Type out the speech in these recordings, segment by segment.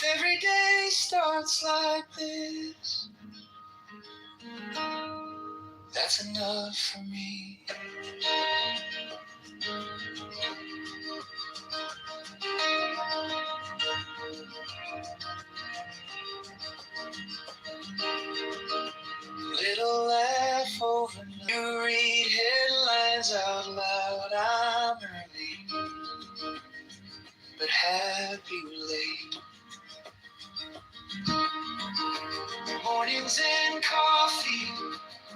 If every day starts like this, that's enough for me. Little laugh over night. You read headlines out loud. I'm early, but happy we're late. Mornings and coffee,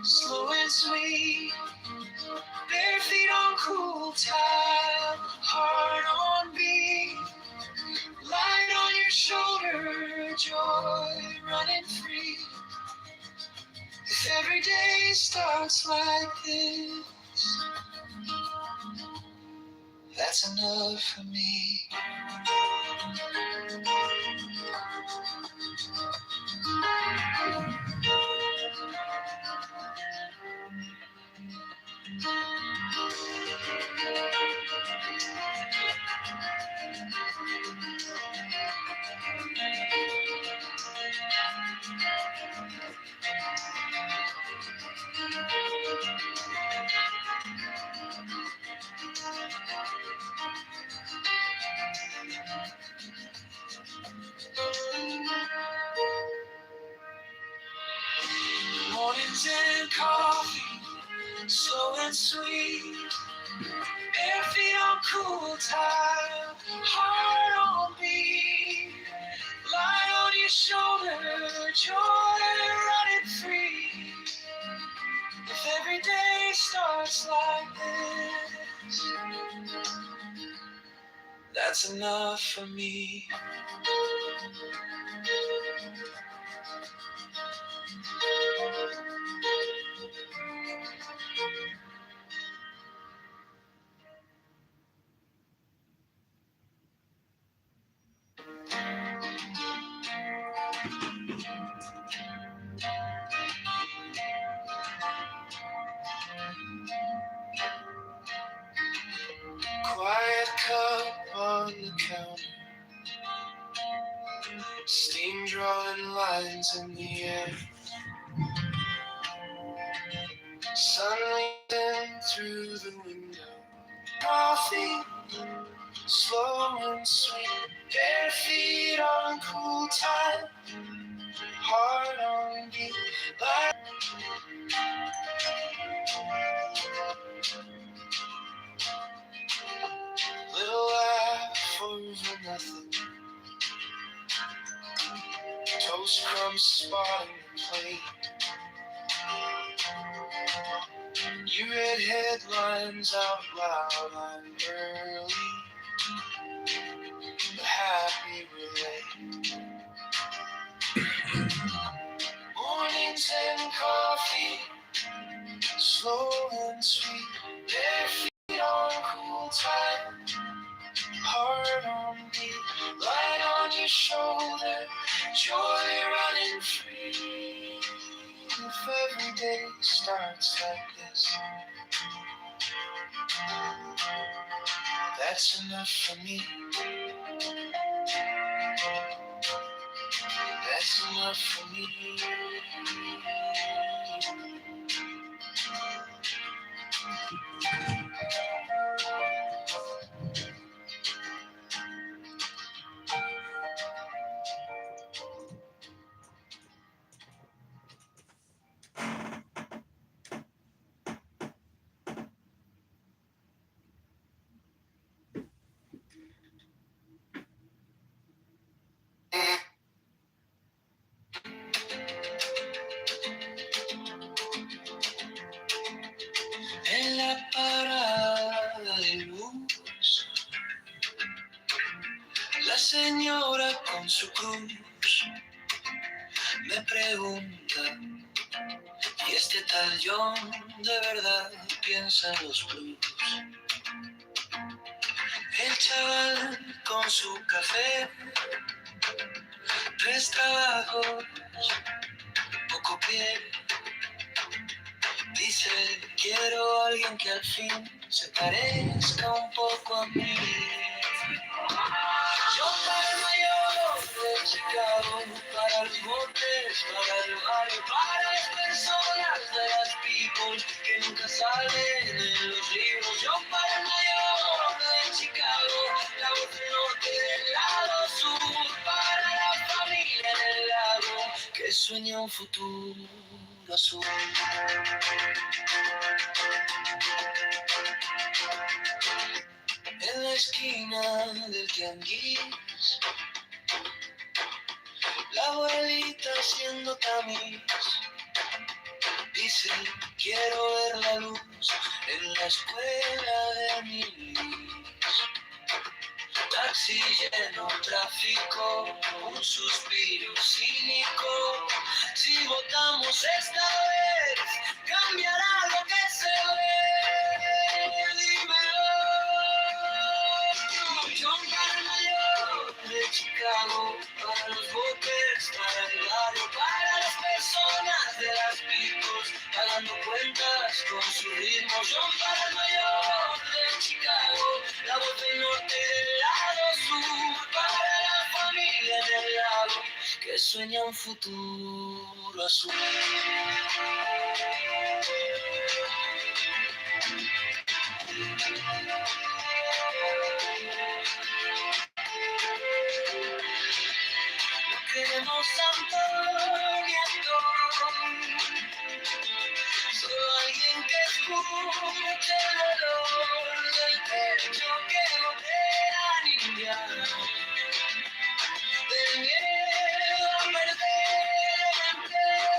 slow and sweet. Bare feet on cool tile, heart on beat. Light on your shoulder, joy running free. If every day starts like this, that's enough for me. Mornings and coffee, slow and sweet. Bare feet on cool tile, heart on beat. Light on your shoulder, joy running free. If every day starts like this, that's enough for me. Quiet cup on the counter, steam drawing lines in the air. Sunlight in through the window. Coffee, slow and sweet. Bare feet on cool tile, heart on beat. Little laugh over nothing. Toast crumbs spotting the plate. You read headlines out loud. I'm early, but happy we're late. Mornings and coffee, slow and sweet. Bare feet on cool tile, heart on beat. Light on your shoulder, joy running free. If every day starts like this, that's enough for me. That's enough for me. En la parada de luz, la señora con su cruz me pregunta, ¿y este tal John de verdad piensa en los blues? El chaval con su café, 3 trabajos, poco pie. Dice, quiero a alguien que al fin se parezca un poco a mí. Yo para el mayor leche Chicago, para los botes, para el barrio, para las personas de las people que nunca salen en los libros. Yo para el mayor de Chicago, la voz del norte del lado sur, para la familia en el lago que sueña un futuro azul. En la esquina del tianguis, la abuelita haciendo tamiz dice: quiero ver la luz en la escuela de mi taxi lleno, tráfico, un suspiro cínico. Si votamos esta vez, cambiará lo que se ve. Dímelo. John Mayor de Chicago, para los botes, para el barrio, para las personas de las picos, pagando cuentas con su ritmo. John para el mayor de Chicago, la voz del norte y del lado sur, para la familia en el lago que sueña un futuro azul. No queremos Antonio, solo alguien que escuche el dolor del pecho que gotea niña, del miedo a perder empleo.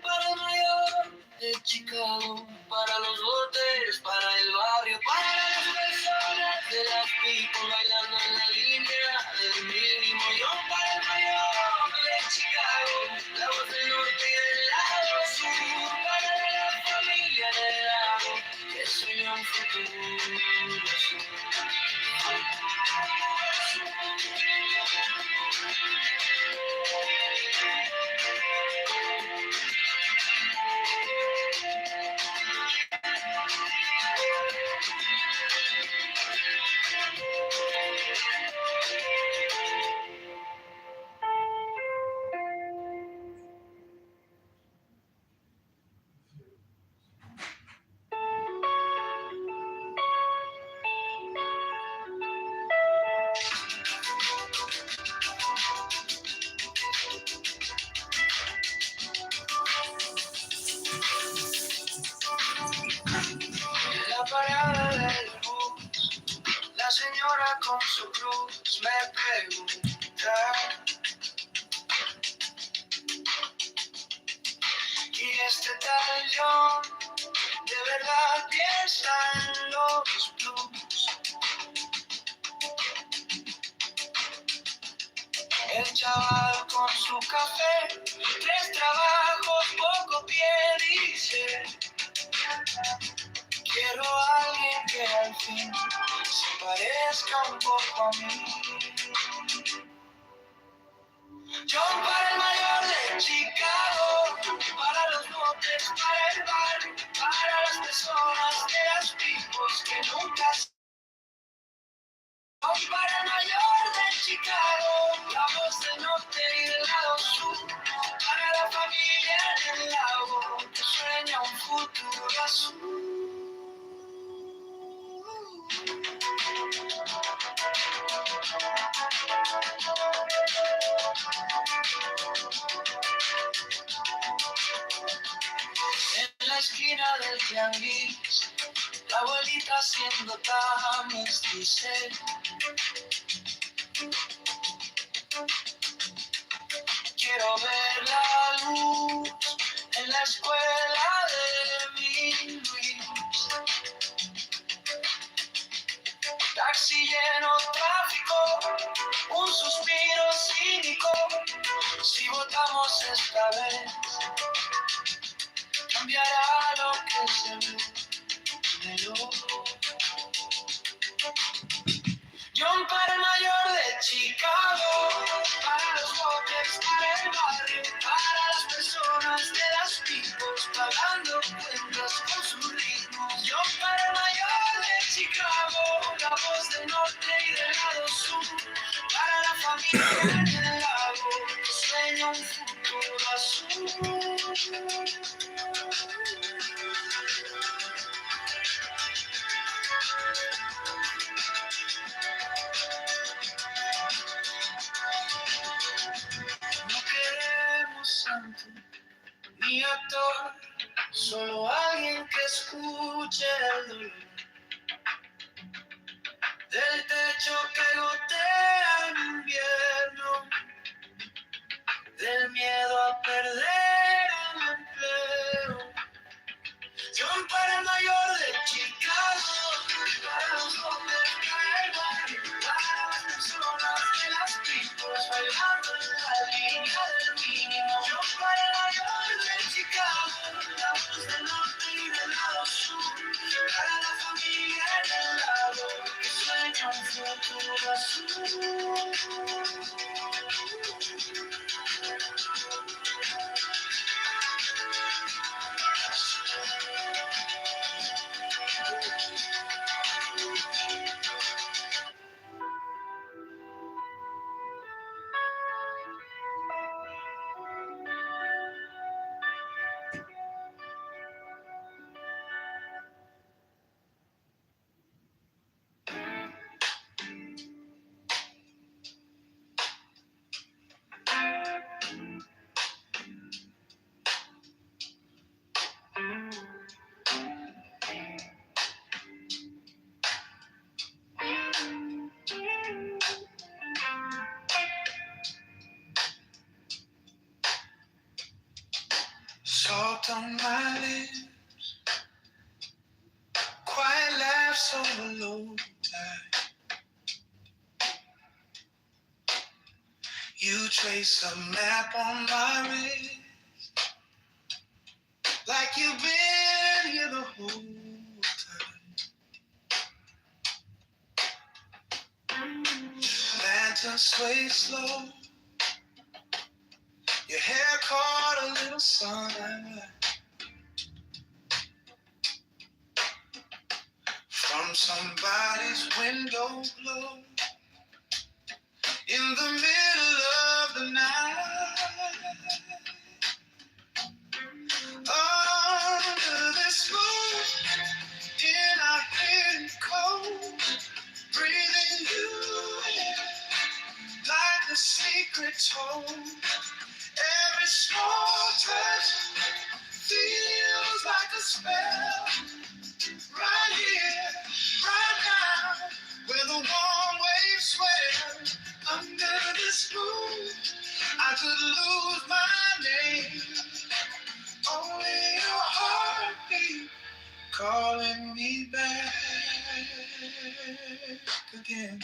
Para el mayor de Chicago, para los botes, para el barrio, para las personas de las people bailando en la línea del mínimo. Yo para el mayor de Chicago, la voz del norte y del lado sur, para la familia en el lago que sueña un futuro azul. La parada del bus, la señora con su cruz me pregunta: ¿y este tal John de verdad piensa en los blues? El chaval con su café, 3 trabajos, poco pie, dice: quiero a alguien que al fin se parezca un poco a mí. John para el mayor de Chicago, para los botes, para el barrio, para las personas de las picos que nunca se... John para el mayor de Chicago, la voz del norte y del lado sur, para la familia en el lago que sueña un futuro azul. En la esquina del tianguis, la abuelita haciendo tamiz dice: quiero ver la luz en la escuela de mi Luis. Taxi lleno, tráfico, un suspiro cínico. Si votamos esta vez, cambiará lo que se ve de lo. John para el mayor de Chicago, para los botes, para el barrio, para las personas de las picos, pagando cuentas con su ritmo. John para el mayor de Chicago, la voz del norte y del lado sur, para la familia en el lago, sueño un futuro azul. No queremos santo ni actor, solo alguien que escuche el dolor del techo que gotea en invierno, del miedo a perder el empleo. John para el mayor de Chicago, para los hombres del barrio, para las personas de las picos, bailando en la línea del mínimo. John para el mayor de Chicago, la voz del norte y del lado sur, para la familia en el lago, que sueña un futuro azul. Salt on my lips, quiet laughs over low tide. You trace a map on my wrist, like you've been here the whole time. Lantern sway slow, your hair caught a little sunlight from somebody's window glow in the middle of the night. Under this moon, in our hidden cold, breathing you in like a secret tone. Every small touch feels like a spell. Right here, right now, where the warm waves swell. Under this moon, I could lose my name. Only your heartbeat calling me back again.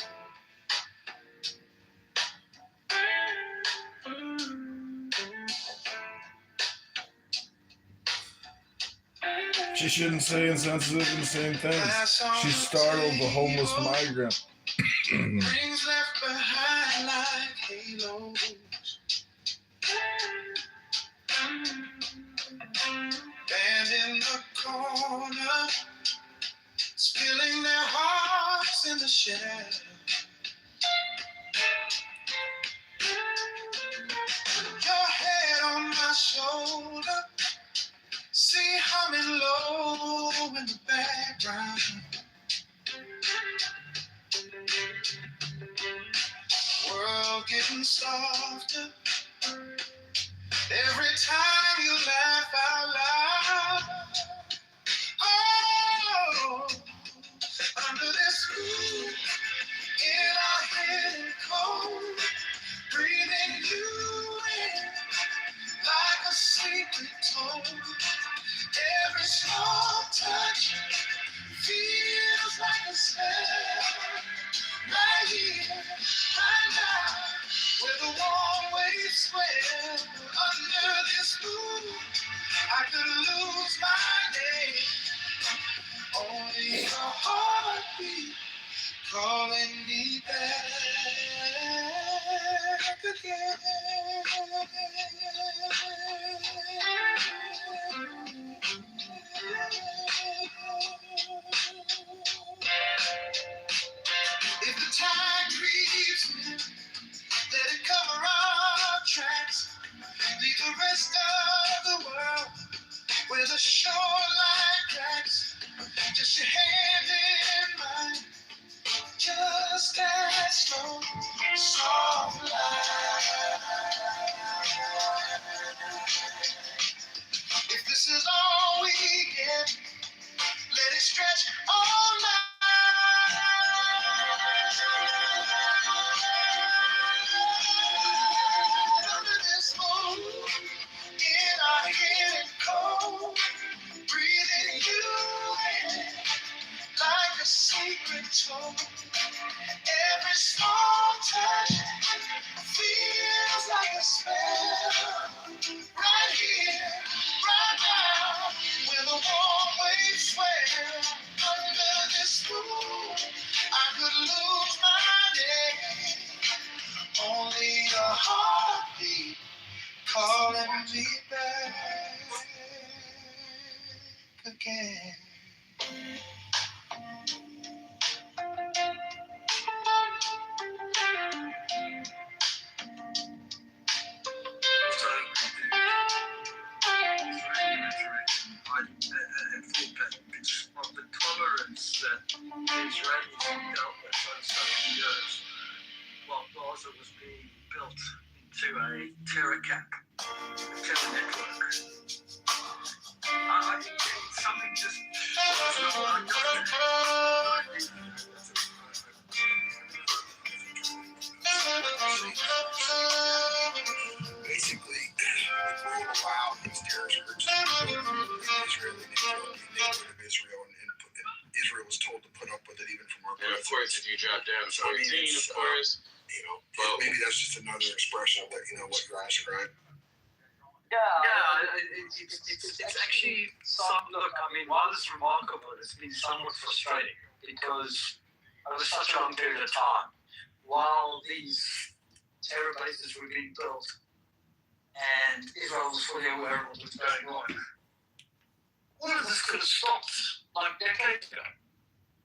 She shouldn't say insensitive and the same things. She startled the homeless migrant. Rings left behind like halos. Band in the corner, spilling their hearts in the shadow. Your head on my shoulder, see humming low in the background. World getting softer every time you laugh out loud. Oh, under this moon, in our hidden cold, breathing you in like a secret tone. Every small touch feels like a spell. Right here, right now, where the warm waves swell. Under this moon, I could lose my name. Only your heartbeat calling me back again. If the tide grieves me, a heartbeat calling me back again. Of the tolerance that the Israelis have dealt with for so many years, while Gaza was being built into a terror camp, a terror network. I think it's something just basically, we won't allow these terrorist groups to build Israel and Israel, and Israel was told to put up with it even from our president. And of course, if you drop down 14, of course. Maybe that's just another expression of what you described. It's actually look, I mean, while it's remarkable, it's been somewhat frustrating because over such a long period of time, while these terror bases were being built and Israel was fully aware of what was going on, all of this could have stopped like decades ago.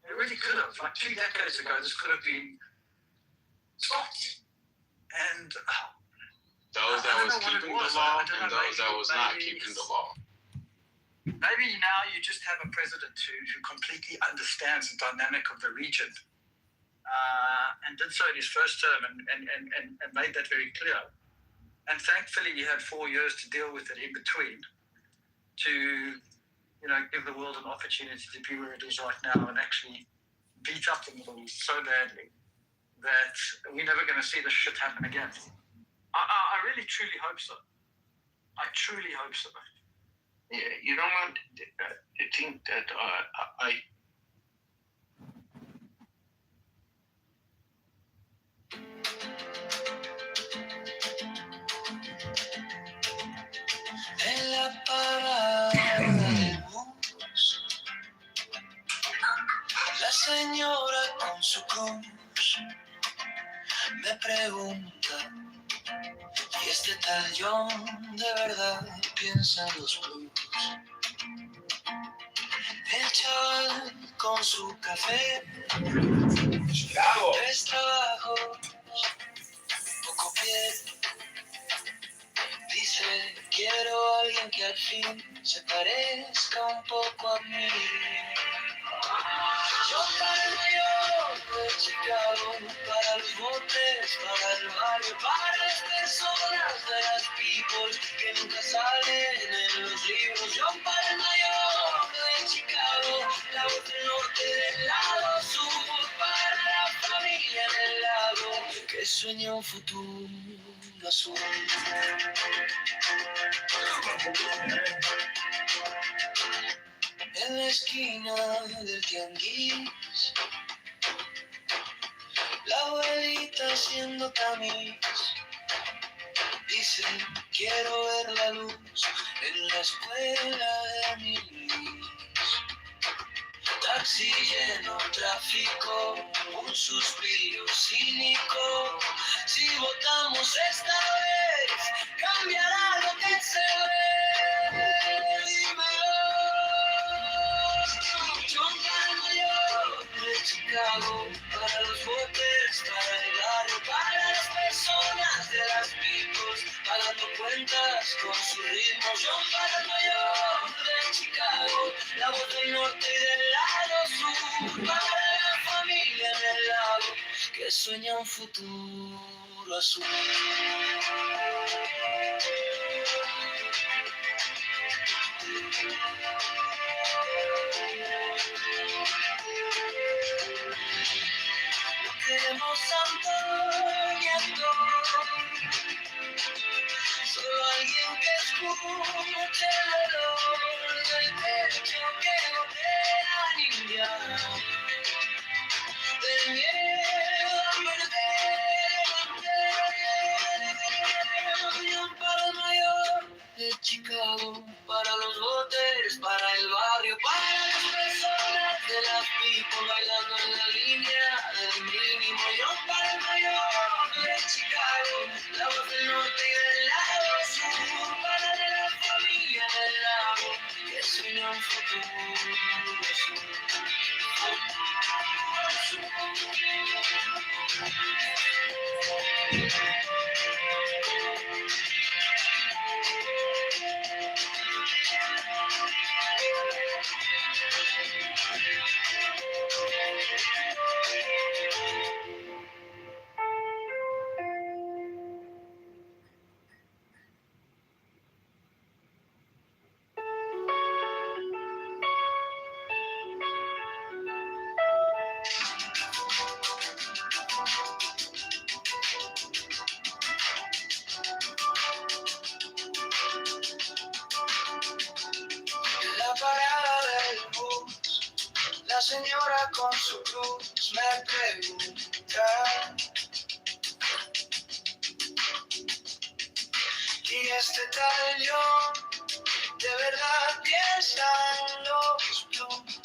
It really could have. Like 2 decades ago, this could have been stopped. And those that was keeping the law and those that was not keeping the law. Maybe now you just have a president who completely understands the dynamic of the region and did so in his first term and made that very clear. And thankfully, he had 4 years to deal with it in between to give the world an opportunity to be where it is right now and actually beat up the Middle East so badly that we're never going to see this shit happen again. I really, truly hope so. I truly hope so. Yeah, you know what? I think that En la parada del bus, la señora con su cruz me pregunta, ¿y este tal John de verdad piensa en los blues? El chaval con su café, 3 trabajos, poco pie. Dice, quiero a alguien que al fin se parezca un poco a mí. Yo para el mayor de Chicago, para los botes, para el barrio, para las personas de las people que nunca salen en los libros. Yo para el mayor de Chicago, la voz del norte del lado sur, para la familia en el lago que sueña un futuro azul. En la esquina del tianguis, la abuelita haciendo tamiz dice, quiero ver la luz en la escuela de mi Luis. Taxi lleno, tráfico, un suspiro cínico. Si votamos esta vez, cambiará lo que se ve. Dímelo. John para Mayor de Chicago, para los botes, para el barrio, para las personas de las picos, pagando cuentas con su ritmo. John para el Mayor de Chicago, la voz del norte y del lado sur, para la familia en el lago que sueña un futuro azul. No queremos santo ni actor, solo alguien que escuche el dolor del pecho que golpea ninguém. Del miedo a perder, para el mayor de Chicago, para los botes, para el barrio, para las personas de las people bailando en la línea del mínimo. Yo para el mayor de Chicago, la En la parada del bus, la señora con su cruz me pregunta: ¿y este tal John de verdad piensa en los blues?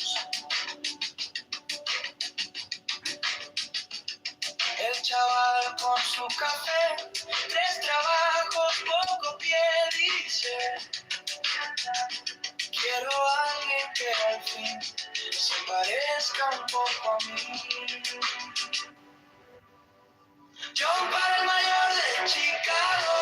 El chaval con su café, 3 trabajos, poco pie, dice: quiero a alguien que al fin se parezca un poco a mí. John para el mayor de Chicago,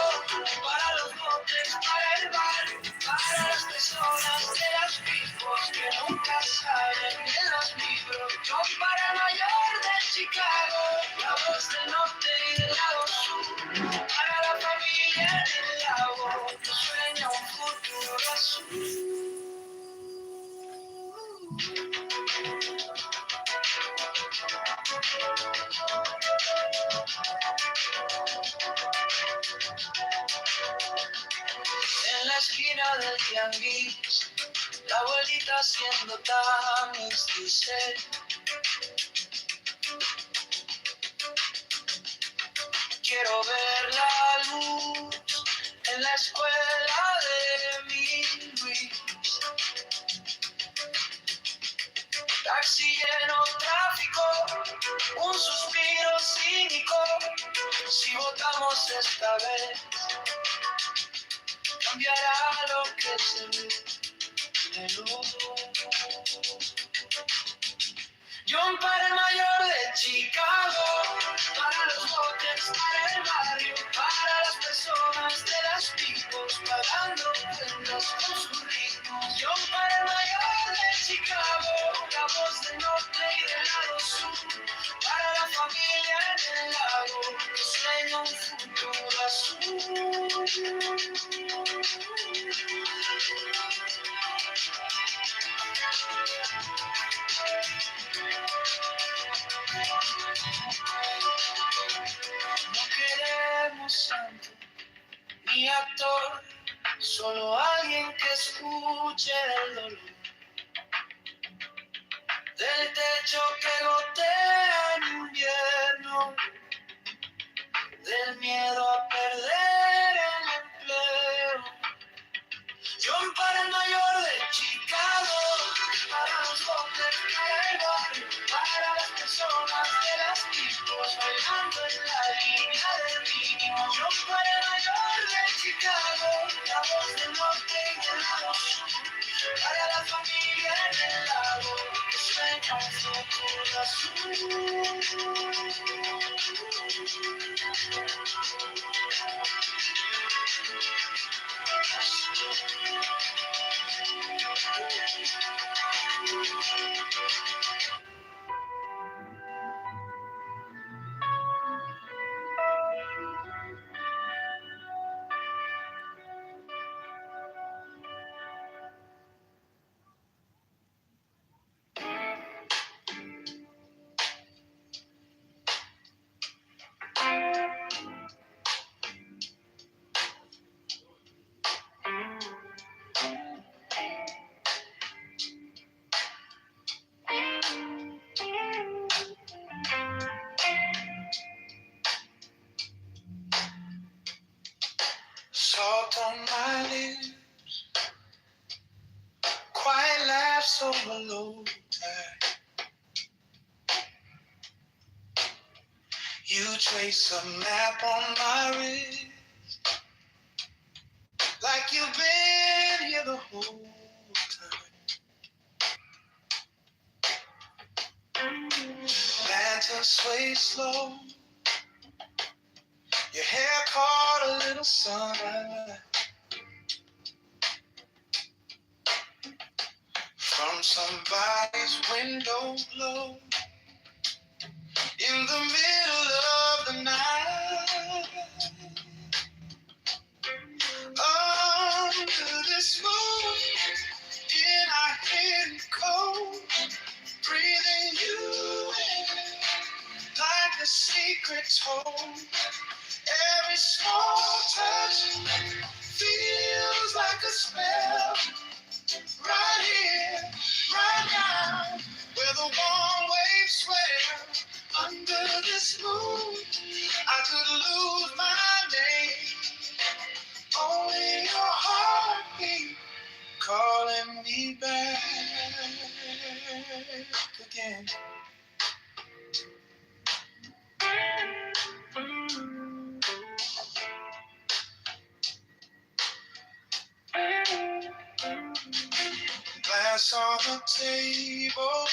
para los botes, para el barrio, para las personas de las pipos que nunca salen en los libros. John para el mayor de Chicago, la voz del norte y del lado sur, para la familia del lago que sueña un futuro azul. En la esquina del tianguis, la abuelita haciendo tamis dice: quiero ver la luz en la escuela de mi Luis. Taxi lleno, tráfico, un suspiro cínico. Si votamos esta vez, cambiará lo que se ve de luz. John para el mayor de Chicago, para los botes, para el barrio, para las personas de las picos, pagando cuentas con sus ritmos. John para el mayor de Chicago, la voz del norte y del lado sur, para la familia en el lago, que sueña un futuro azul. No queremos santo ni actor, solo alguien que escuche el dolor del techo que gotea en invierno, del miedo a perder el empleo. John para el mayor de Chicago, para los botes, para el barrio, para las personas de las tipos, bailando en la línea del mínimo. John para el mayor de Chicago, la voz del norte y del lado sur, para la familia en el lago, que sueña un futuro azul. Salt on my lips, quiet laughs over low tide. You trace a map on my wrist, like you've been here the whole time. Lantern sway slow, little sunlight from somebody's window glow in the middle of the night. Under this moon, in our hidden cold, breathing you in like a secret told. Every small touch feels like a spell. Right here, right now, where the warm waves swell. Under this moon, I could lose my name. Only your heartbeat calling me back again. Glass on the table,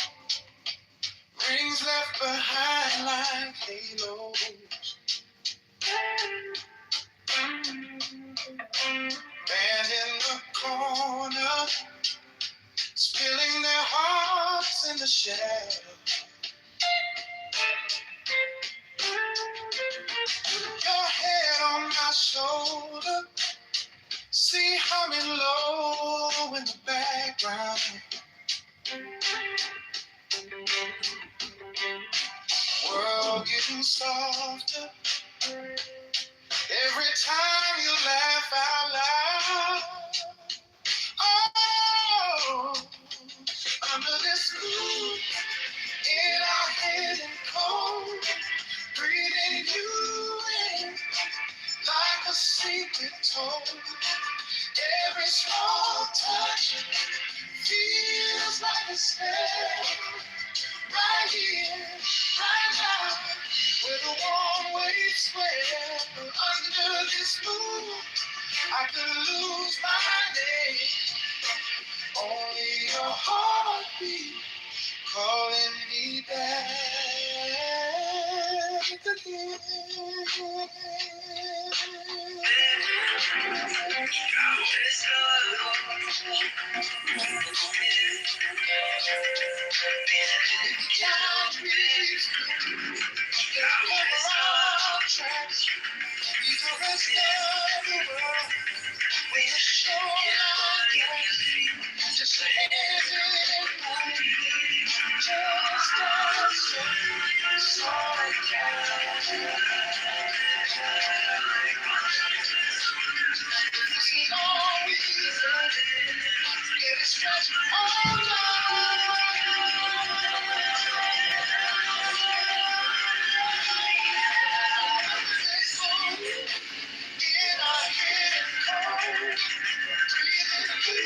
rings left behind like halos. Man in the corner, spilling their hearts in the shadows. Your head on my shoulder, see humming low in the background. World getting softer every time you laugh out loud. Oh, under this moon, in our hidden cold, breathing you in like a secret told. Every small touch feels like a spell. Right here, right now, where the warm waves swell. Under this moon, I could lose my name. Only your heartbeat calling me back again. Can't reach the wrong tracks. He's the rest of the world. We just show like that. Just a hand in mine. Just a solid cat. This is all we deserve. Get it stretched all night. In our hidden cold, breathing you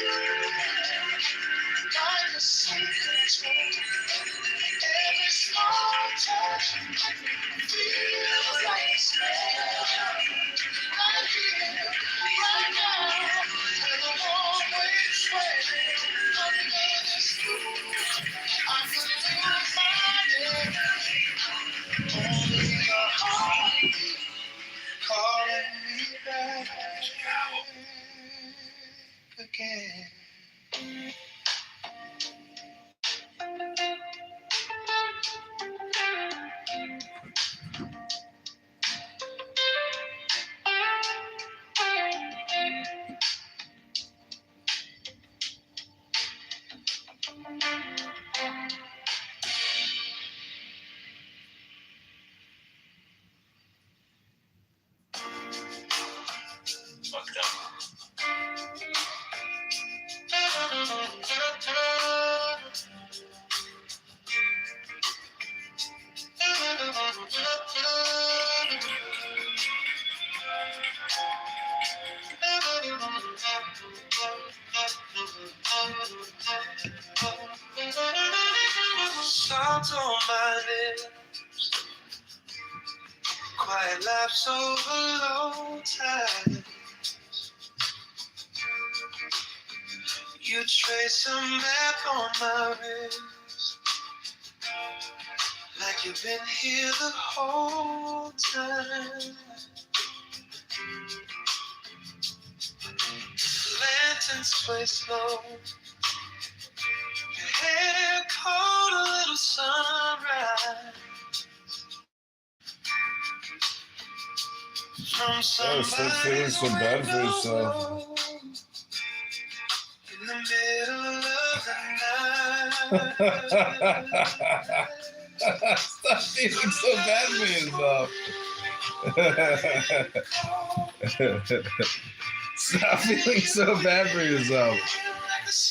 like a secret told. Every small touch feels like a spell. Right here, right now, where the warm waves sway. Under this moon, I could lose my name. Only your heart calling me back again. Fucked up. Songs on my lips, quiet laughs over low tide. You trace a map on my wrist, like you've been here the whole time. license plate slow. Your hair caught a little sunrise from Oh, somebody's stop feeling so bad for yourself. In the middle of the night. Stop feeling so bad for yourself. Stop feeling so bad for yourself.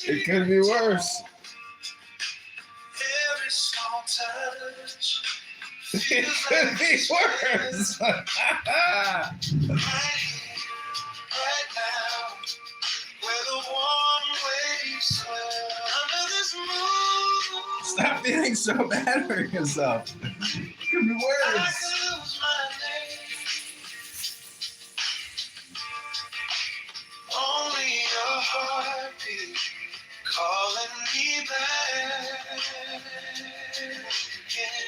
It could be worse. Every small touch. It could be worse. Right now, where the warm waves swell under this moon. Stop feeling so bad for yourself. It could be I worse. could lose my name. Only your heartbeat calling me back again.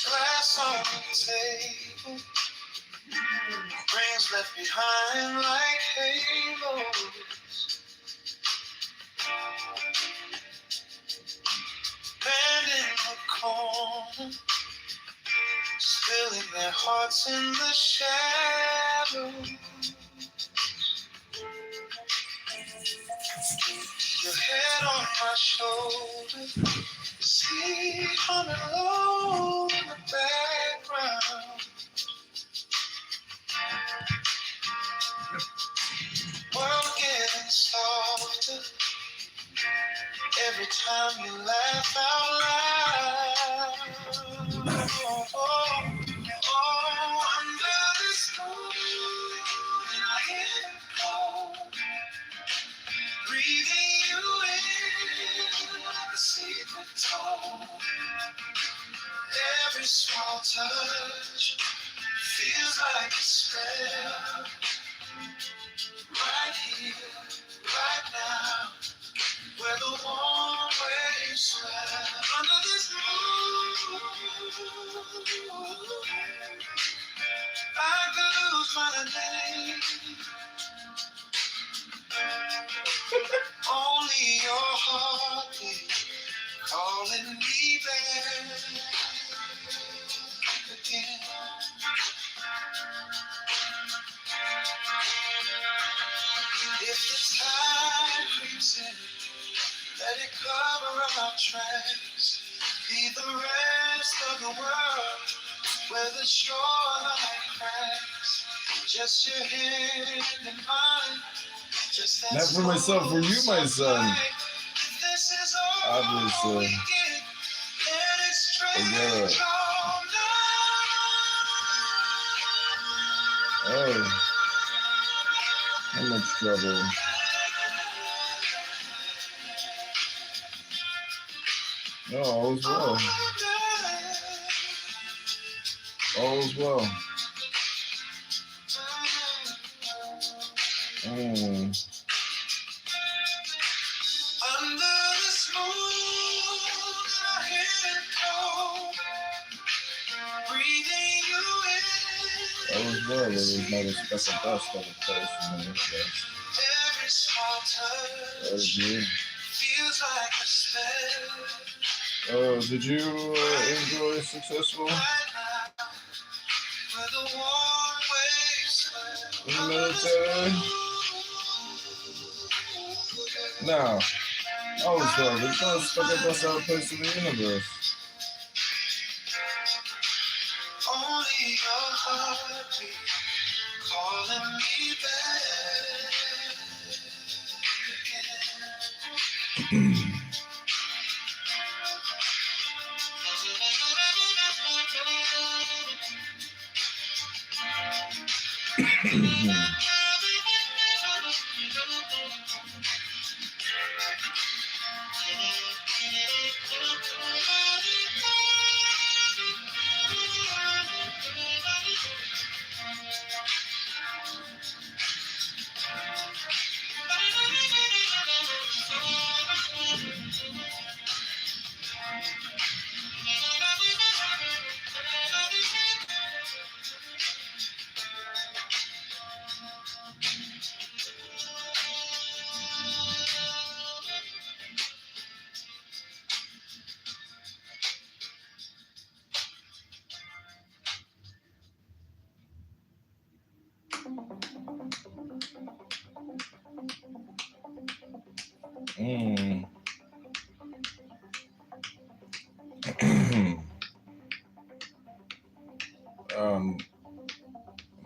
Glass on the table, rings left behind like halos. Band in the corner, spilling their hearts in the shadows. Your head on my shoulder, see humming low in the background. World getting softer every time you laugh out loud. Under this moon, and I hear it call, breathing you in like a secret tone. Every small touch feels like a spell. Right here, right now, where the warm waves swell under this moon. I could lose my name. Only your heartbeat calling me back again. If the tide creeps in, let it cover our tracks. Leave the rest of the world where the shoreline cracks. Just your hand in mine. Just that Not for myself, for you, my son. This is all Obviously. we get. Let it stretch Yeah. all night. Oh, how much trouble. No, all's well. All's well. Under this moon, I hear it call, breathing you in. All's well. There was not a speck of dust on the place. Every small touch That was you. feels like a spell. Did you enjoy a successful Right now, where the warm waves swell. in the military? No. All's well. There's not a speck of dust out of place in the universe. Only your heartbeat calling me back again.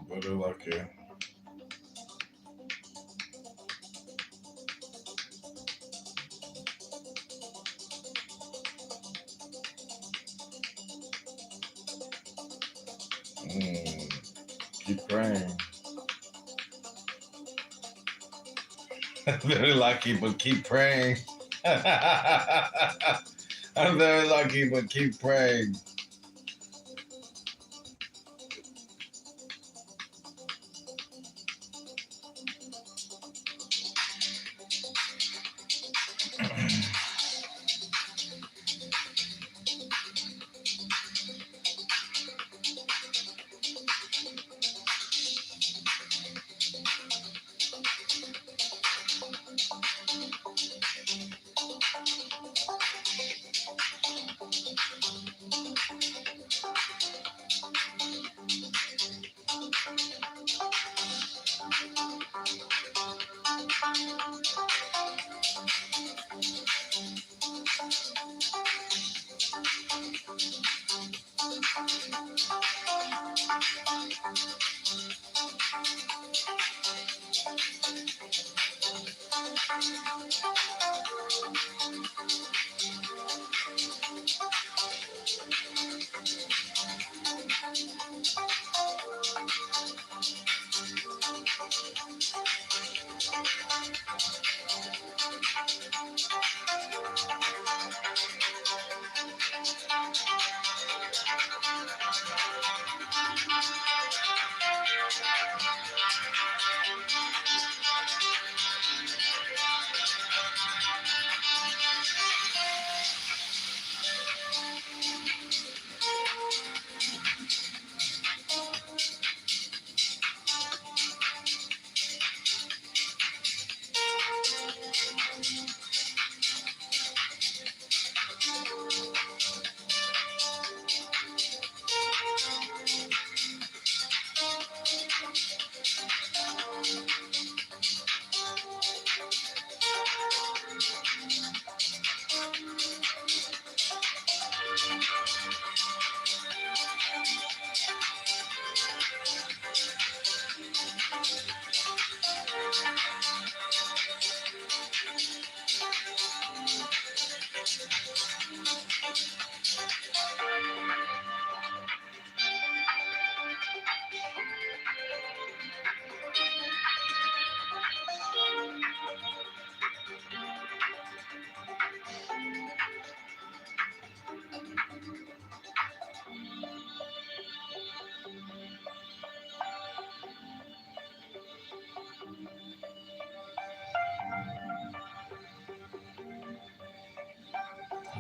Better lucky. Keep praying. Very lucky, but keep praying. I'm very lucky, but keep praying.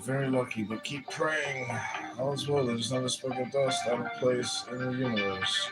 Very lucky, but keep praying. All's well. There's not a speck of dust out of place in the universe.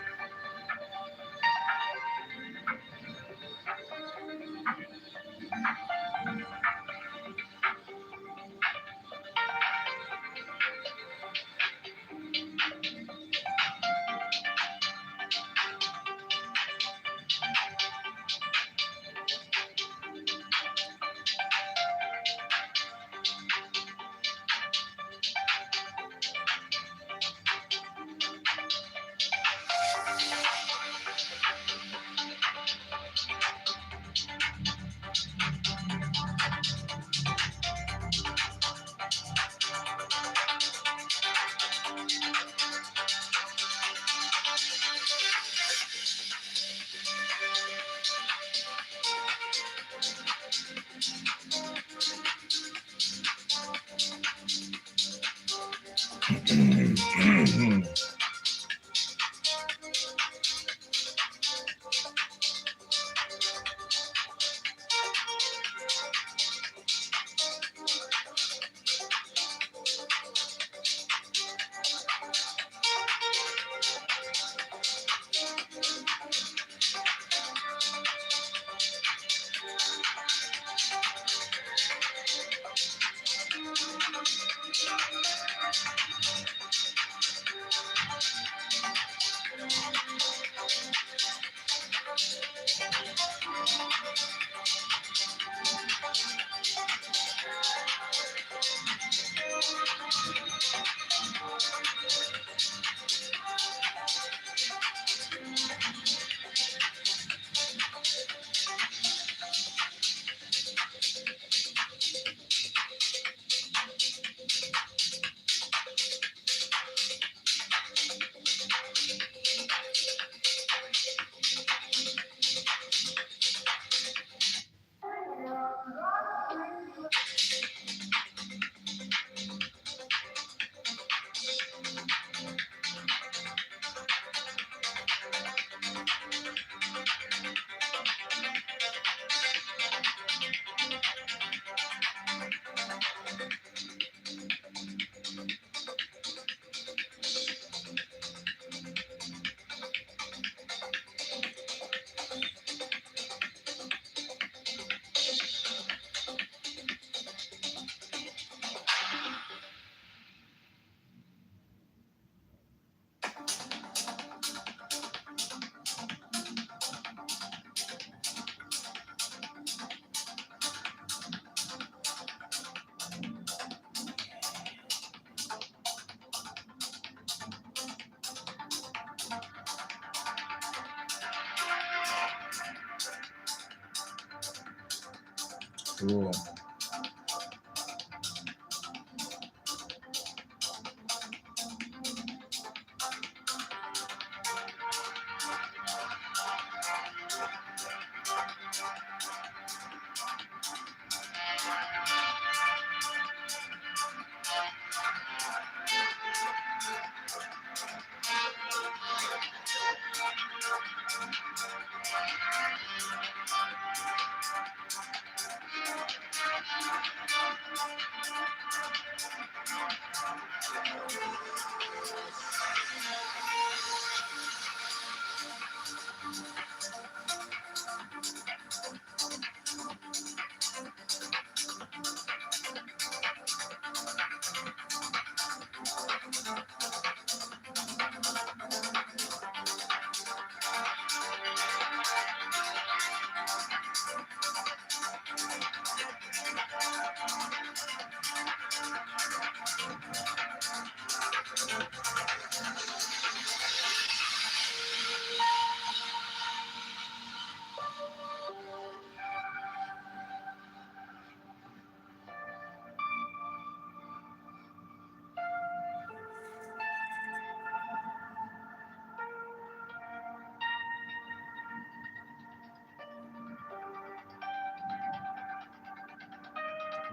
Cool.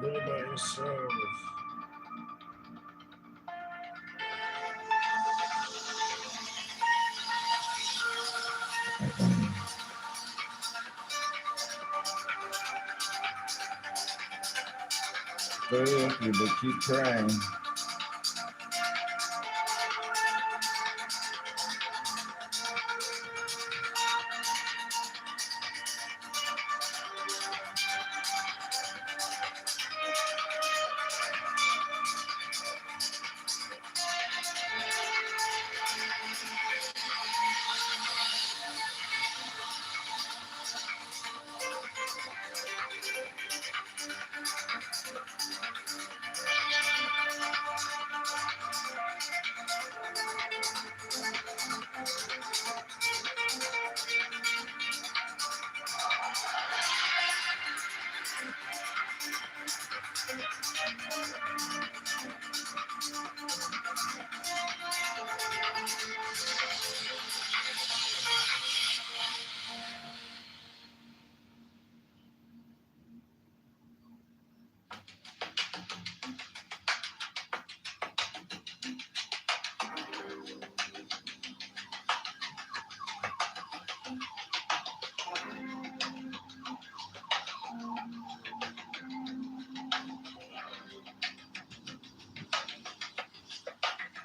What about yourself? Stay empty, but keep trying.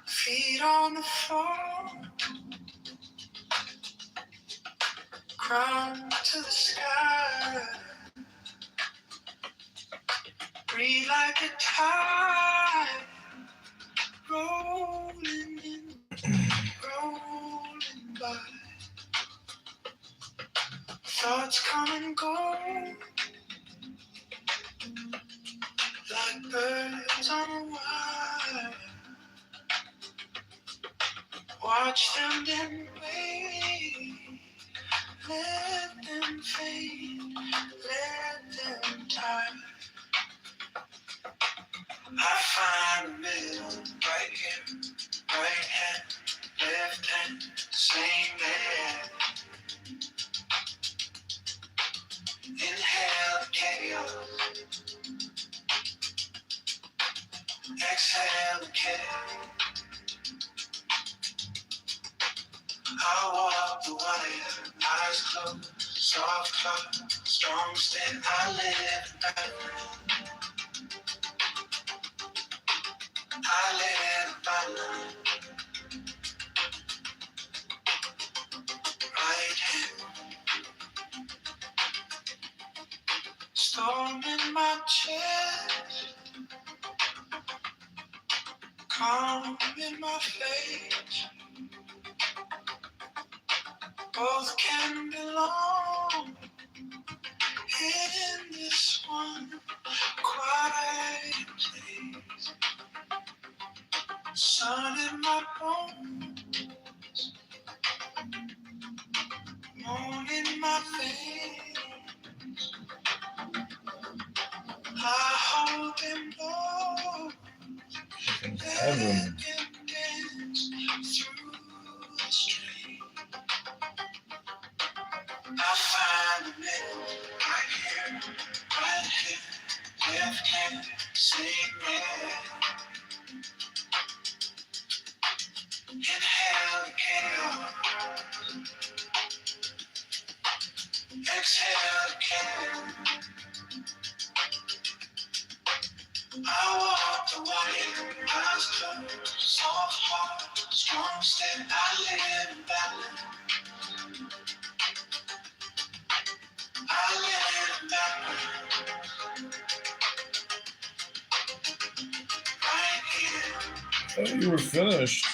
Feet on the floor, crown to the sky. Breathe like a tide, rolling in, rolling by. Thoughts come and go, like birds on a wire. Watch them then wait, let them fade, let them die. I find the middle, right here, right hand, left hand, same there. Inhale the chaos, exhale the care. I walk the wire, eyes closed, soft heart, strong stand. I live that way. I live by night. Right hand, storm in my chest, calm in my face. Both can belong in this one quiet place. Sun in my bones, moon in my face. Heaven. I find the middle, right here, right here, left hand, sing it. Inhale the chaos, exhale the chaos. I walk the white, eyes closed, soft heart, strong step. I live in balance. I live in balance. Right here. I thought you were finished.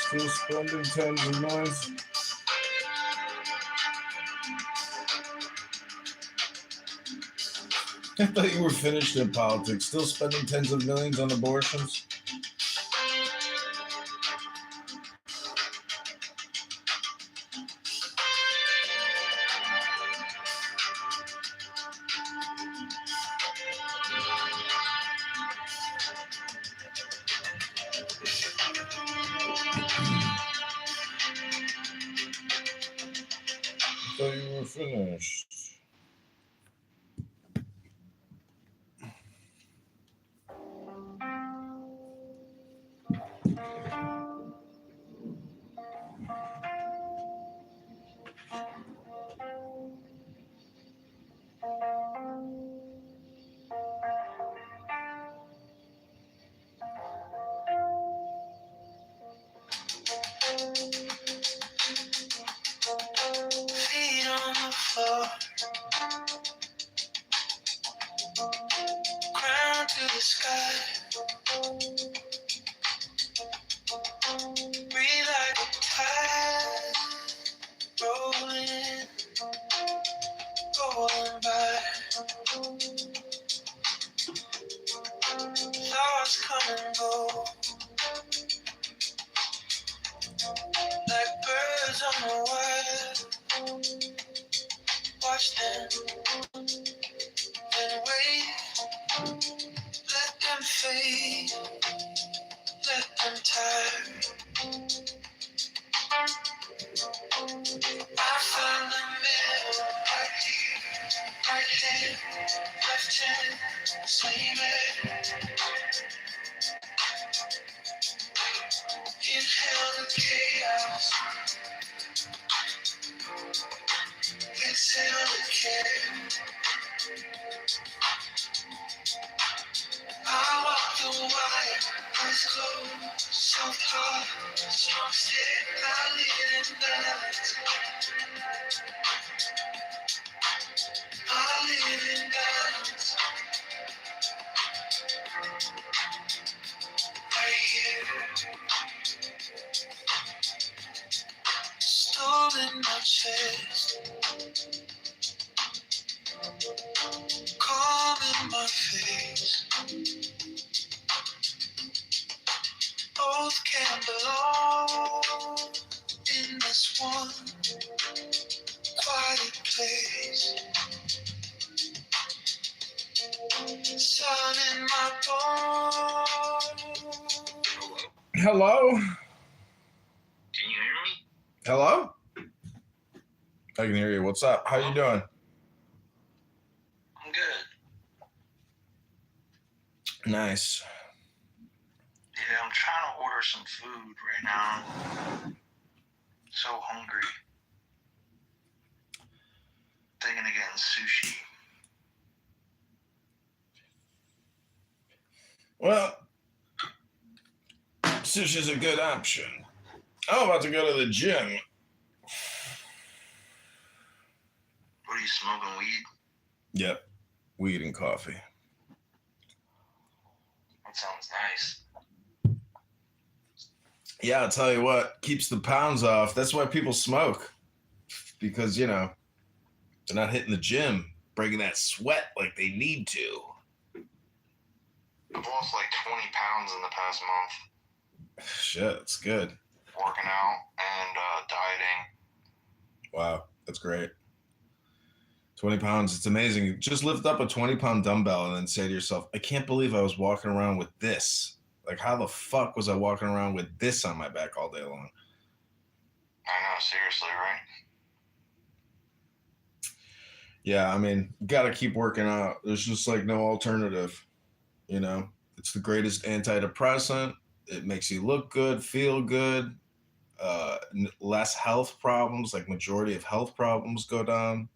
Still spending tens of millions. I thought you were finished in politics. Still spending tens of millions on abortions. I thought you were finished. Feet on the floor, crown to the sky. Breathe like a tide, rolling, going by. Thoughts come and go, like birds on the wire. Watch them, then wait. Let them fade, let them tire. I find the middle, right here, right hand, left hand, same it. Inhale the chaos, exhale the care. I walk the wire, eyes closed, soft heart, strong step. I live in balance. I live in balance. Right here, stone in my chest, calm in my face. Both can belong in this one quiet place. Sun in my bones. Hello? Can you hear me? Hello? I can hear you. What's up? How you doing? I'm good. Nice. Yeah, I'm trying to order some food right now. So hungry. Thinking of getting sushi. Well, sushi's a good option. I'm about to go to the gym. What are you smoking, weed? Yep. Weed and coffee. That sounds nice. Yeah, I'll tell you what, keeps the pounds off. That's why people smoke. Because, you know, they're not hitting the gym, breaking that sweat like they need to. I've lost like 20 pounds in the past month. Shit, it's good. Working out and dieting. Wow, that's great. 20 pounds, it's amazing. Just lift up a 20-pound dumbbell and then say to yourself, I can't believe I was walking around with this. Like, how the fuck was I walking around with this on my back all day long? I know, seriously, right? Yeah, I mean, got to keep working out. There's just like no alternative. You know, it's the greatest antidepressant. It makes you look good, feel good, less health problems, like majority of health problems go down.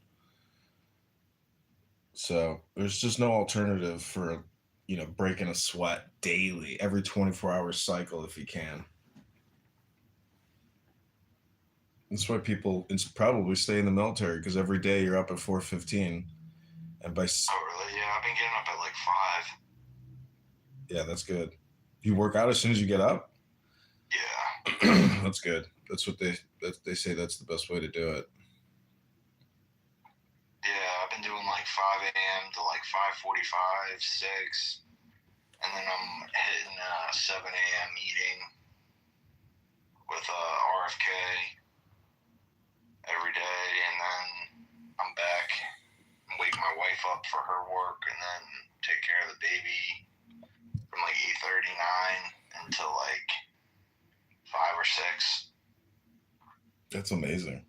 So there's just no alternative for, breaking a sweat daily, every 24-hour cycle if you can. That's why people probably stay in the military, because every day you're up at 4:15, and by Oh, really? Yeah, I've been getting up at like 5. yeah, that's good. You work out as soon as you get up. Yeah. That's good. That's what they say. That's the best way to do it. Yeah, I've been doing like 5 a.m. to like 5:45, 6, and then I'm hitting 7 a.m. meeting with RFK every day, and then I'm back and wake my wife up for her work, and then take care of the baby from like 8:39 until like 5 or 6. That's amazing.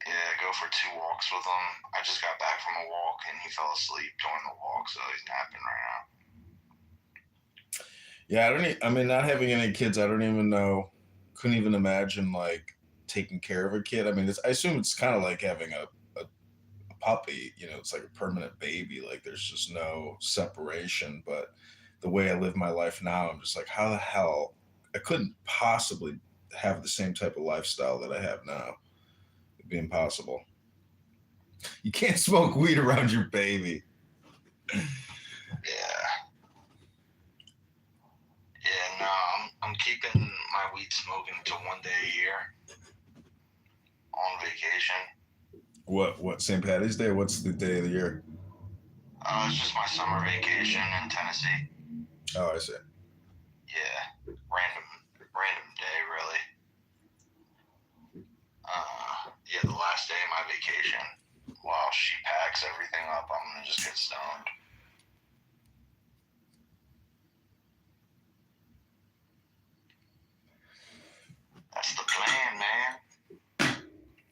Yeah, go for 2 walks with him. I just got back from a walk and he fell asleep during the walk, so he's napping right now. Yeah, I mean, not having any kids, I don't even know. Couldn't even imagine like taking care of a kid. I mean, I assume it's kind of like having a puppy. It's like a permanent baby. Like there's just no separation. But the way I live my life now, I'm just like, how the hell I couldn't possibly have the same type of lifestyle that I have now. It'd be impossible. You can't smoke weed around your baby. Yeah. Yeah, no, I'm keeping my weed smoking to 1 day a year on vacation. What St. Patty's Day? What's the day of the year? It's just my summer vacation in Tennessee. Oh, I see. Yeah, random day, really. Yeah, the last day of my vacation, while she packs everything up, I'm gonna just get stoned. That's the plan, man.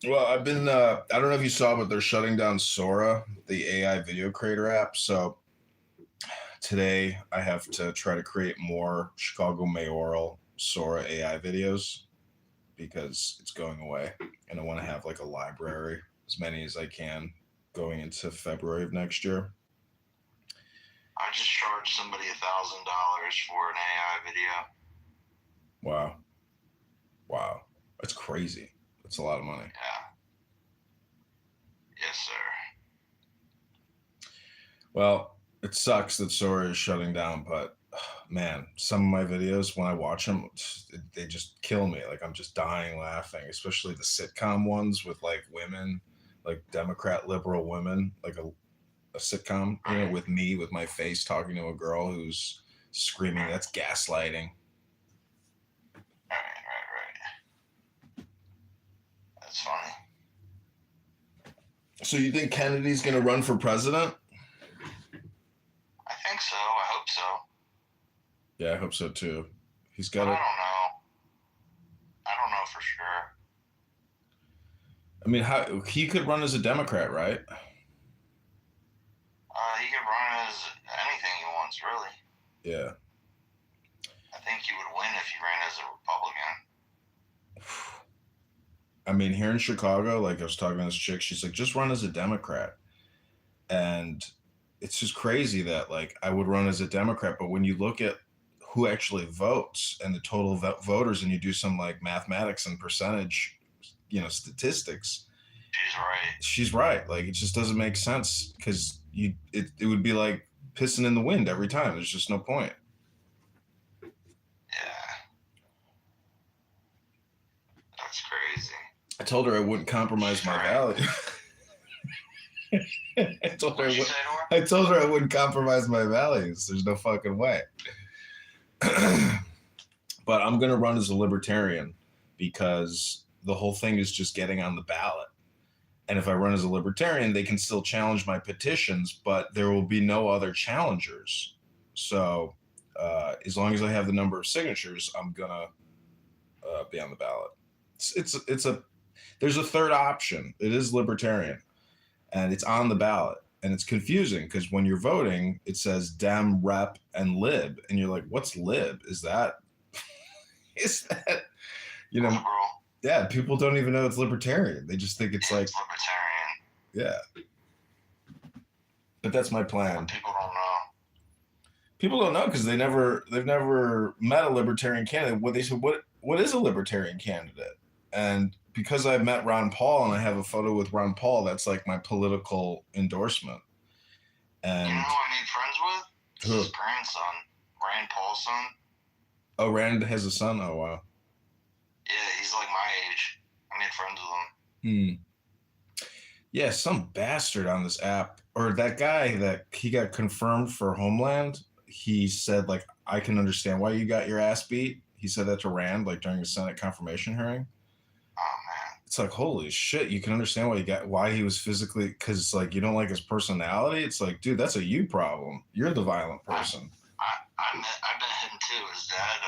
Well, I've been, I don't know if you saw, but they're shutting down Sora, the AI video creator app. So today I have to try to create more Chicago mayoral Sora AI videos because it's going away. And I want to have like a library, as many as I can, going into February of next year. I just charged somebody $1,000 for an AI video. Wow. That's crazy. That's a lot of money. Yeah. Yes, sir. Well, it sucks that Sora is shutting down, but man, some of my videos, when I watch them, they just kill me. Like I'm just dying laughing, especially the sitcom ones with like women, like Democrat liberal women, like a sitcom, with me, with my face talking to a girl who's screaming. That's gaslighting. Right. That's funny. So you think Kennedy's going to run for president? I think so. I hope so. Yeah, I hope so too. He's got I it. don't know for sure. I mean, he could run as a Democrat, right? He could run as anything he wants, really. Yeah. I think he would win if he ran as a Republican. I mean, here in Chicago, like I was talking to this chick, she's like, just run as a Democrat. And it's just crazy that like I would run as a Democrat, but when you look at who actually votes and the total voters, and you do some like mathematics and percentage, statistics, she's right. Like it just doesn't make sense because it would be like pissing in the wind every time. There's just no point. Yeah. That's crazy. I told her I wouldn't compromise my values. I told her I wouldn't compromise my values. There's no fucking way. But I'm going to run as a libertarian because the whole thing is just getting on the ballot. And if I run as a libertarian, they can still challenge my petitions, but there will be no other challengers. So as long as I have the number of signatures, I'm gonna be on the ballot. There's a third option. It is libertarian, and it's on the ballot, and it's confusing because when you're voting, it says Dem, Rep, and Lib, and you're like, what's Lib? Is that Liberal. Yeah, people don't even know it's libertarian. They just think it's like libertarian. Yeah. But that's my plan. People don't know. People don't know because they've never met a libertarian candidate. They said, what is a libertarian candidate? And because I've met Ron Paul and I have a photo with Ron Paul, that's like my political endorsement. And you know who I made friends with? Who? His grandson, Rand Paul's son. Oh, Rand has a son? Oh, wow. Yeah, he's like my age. I made friends with him. Yeah, some bastard on this app, or that guy that he got confirmed for Homeland, he said, like, I can understand why you got your ass beat. He said that to Rand, like, during the Senate confirmation hearing. Oh, man. It's like, holy shit, you can understand why he was physically, because, like, you don't like his personality. It's like, dude, that's a you problem. You're the violent person. I met him, too. His dad,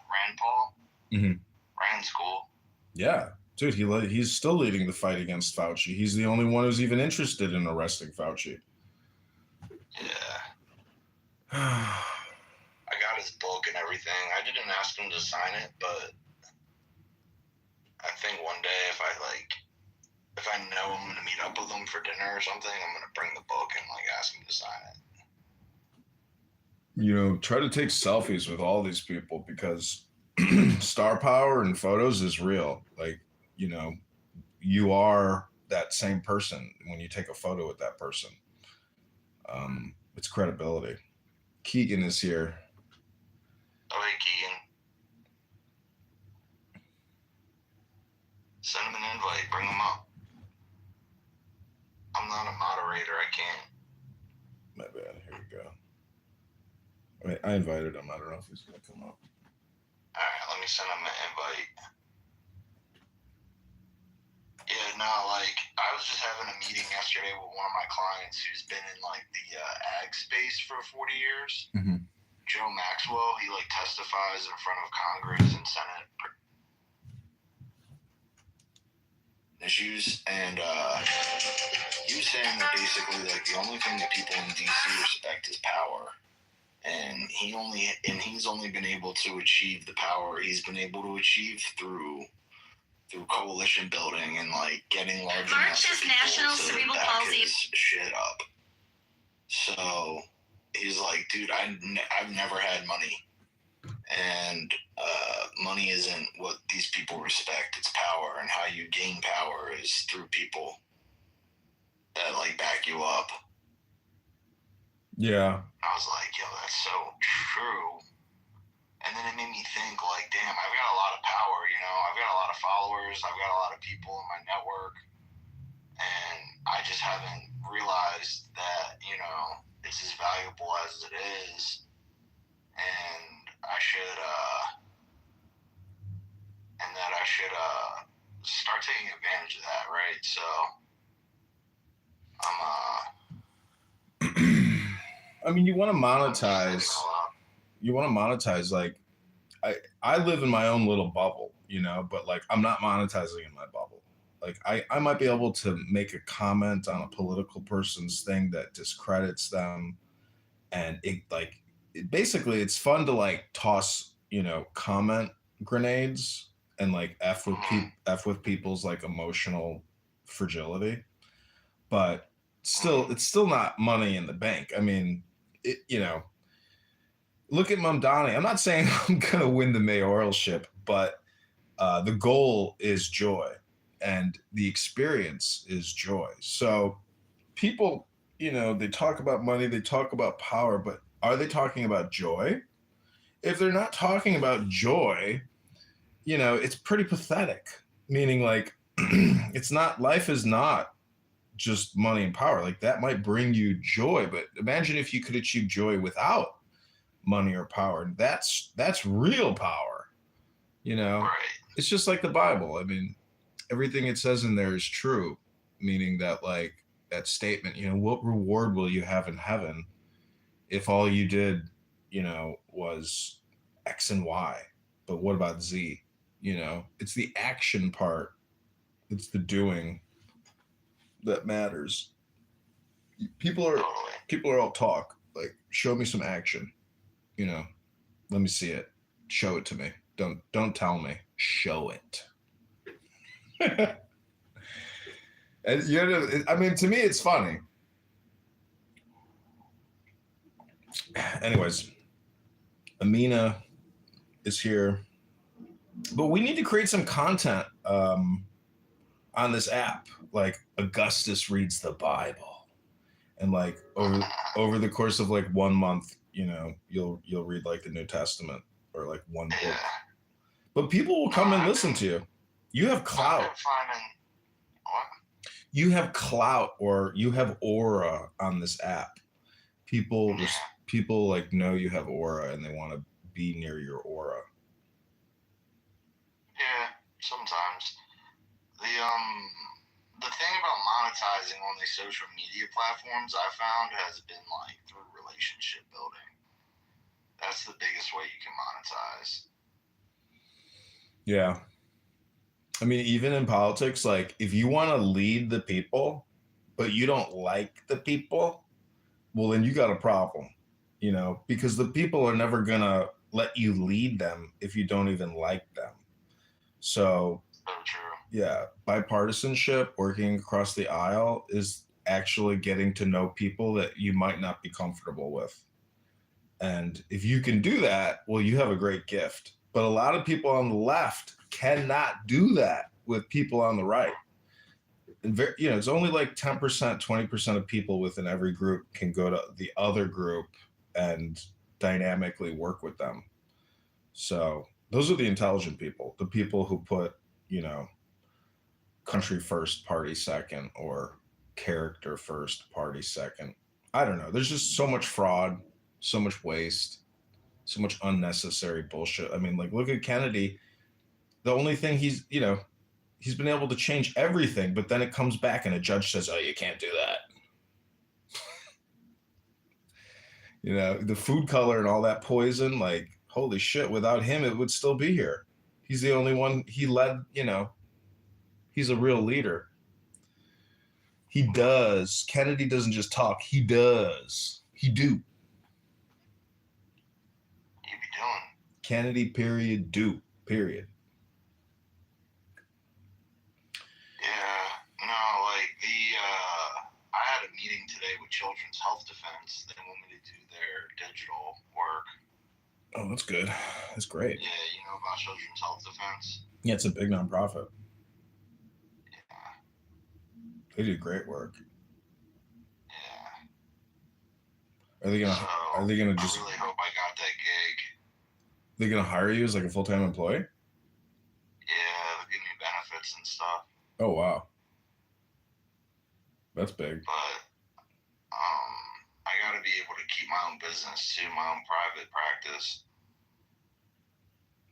Rand Paul. Mm-hmm. Rand's cool. Yeah. Dude, he's still leading the fight against Fauci. He's the only one who's even interested in arresting Fauci. Yeah. I got his book and everything. I didn't ask him to sign it, but I think one day if I know I'm gonna meet up with him for dinner or something, I'm gonna bring the book and like ask him to sign it. You know, try to take selfies with all these people because star power and photos is real. Like, you know, you are that same person when you take a photo with that person. It's credibility. Keegan is here. Oh, hey, Keegan. Send him an invite. Bring him up. I'm not a moderator. I can't. My bad. Here we go. I invited him. I don't know if he's going to come up. All right, let me send him an invite. Yeah, no, like, I was just having a meeting yesterday with one of my clients who's been in, like, the ag space for 40 years. Mm-hmm. Joe Maxwell, he, like, testifies in front of Congress and Senate issues, and he was saying that basically, like, the only thing that people in D.C. respect is power. And he's only been able to achieve the power he's been able to achieve through coalition building and like getting large amounts of people to back his shit up. So he's like, dude, I've never had money, and money isn't what these people respect. It's power, and how you gain power is through people that like back you up. Yeah. I was like, yo, that's so true. And then it made me think, like, damn, I've got a lot of power, you know? I've got a lot of followers. I've got a lot of people in my network. And I just haven't realized that, you know, it's as valuable as it is. And I should start taking advantage of that, right? So I mean, you want to monetize. Like, I live in my own little bubble, you know, but like I'm not monetizing in my bubble. Like I might be able to make a comment on a political person's thing that discredits them, and basically it's fun to like toss, you know, comment grenades and like f with people's like emotional fragility, but it's still not money in the bank. I mean, you know, look at Mamdani. I'm not saying I'm going to win the mayoralship, but the goal is joy and the experience is joy. So people, you know, they talk about money, they talk about power, but are they talking about joy? If they're not talking about joy, you know, it's pretty pathetic. Meaning like, life is not just money and power. Like that might bring you joy, but imagine if you could achieve joy without money or power. That's real power, you know. right. It's just like the Bible. I mean, everything it says in there is true, meaning that like that statement, you know, what reward will you have in heaven if all you did, you know, was X and Y? But what about Z? You know, it's the action part, it's the doing that matters. People are Totally. people are all talk. Like, show me some action. You know, let me see it. Show it to me. Don't tell me. Show it. And you know, I mean, to me, it's funny. Anyways, Amina is here, but we need to create some content on this app. Like Augustus reads the Bible, and like over the course of like 1 month, you know, you'll read like the New Testament or like one book. But people will come and listen to you. You have clout. You have clout, or you have aura on this app. People like know you have aura and they want to be near your aura. Yeah, sometimes. The thing about monetizing on these social media platforms I found has been like through relationship building. That's the biggest way you can monetize. Yeah. I mean, even in politics, like if you want to lead the people, but you don't like the people, well, then you got a problem, you know, because the people are never going to let you lead them if you don't even like them. So, true. Yeah, bipartisanship, working across the aisle, is actually getting to know people that you might not be comfortable with. And if you can do that, well, you have a great gift. But a lot of people on the left cannot do that with people on the right. And you know, it's only like 10%, 20% of people within every group can go to the other group and dynamically work with them. So those are the intelligent people, the people who put, you know, country first, party second, or character first, party second. I don't know. There's just so much fraud, so much waste, so much unnecessary bullshit. I mean, like, look at Kennedy. The only thing he's been able to change everything, but then it comes back and a judge says, oh, you can't do that. You know, the food color and all that poison, like, holy shit, without him, it would still be here. He's the only one. He led, you know, he's a real leader. He does. Kennedy doesn't just talk. He does. He do. You be doing. Kennedy, period, do, period. Yeah, no, like I had a meeting today with Children's Health Defense. They want me to do their digital work. Oh, that's good. That's great. Yeah, you know about Children's Health Defense? Yeah, it's a big nonprofit. Yeah. They do great work. Yeah. Are they gonna just? I really hope I got that gig. They're gonna hire you as like a full-time employee? Yeah, they'll give me benefits and stuff. Oh wow, that's big. But I gotta be able to keep my own business too, my own private practice.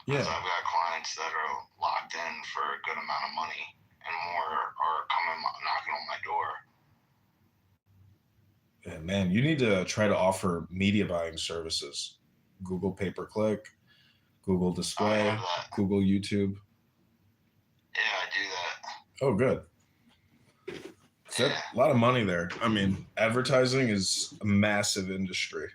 Yeah. Because I've got clients that are locked in for a good amount of money, and more are coming knocking on my door. Yeah, man, you need to try to offer media buying services. Google pay-per-click, Google display, Google YouTube. Yeah, I do that. Oh, good. Yeah. A lot of money there. I mean, advertising is a massive industry.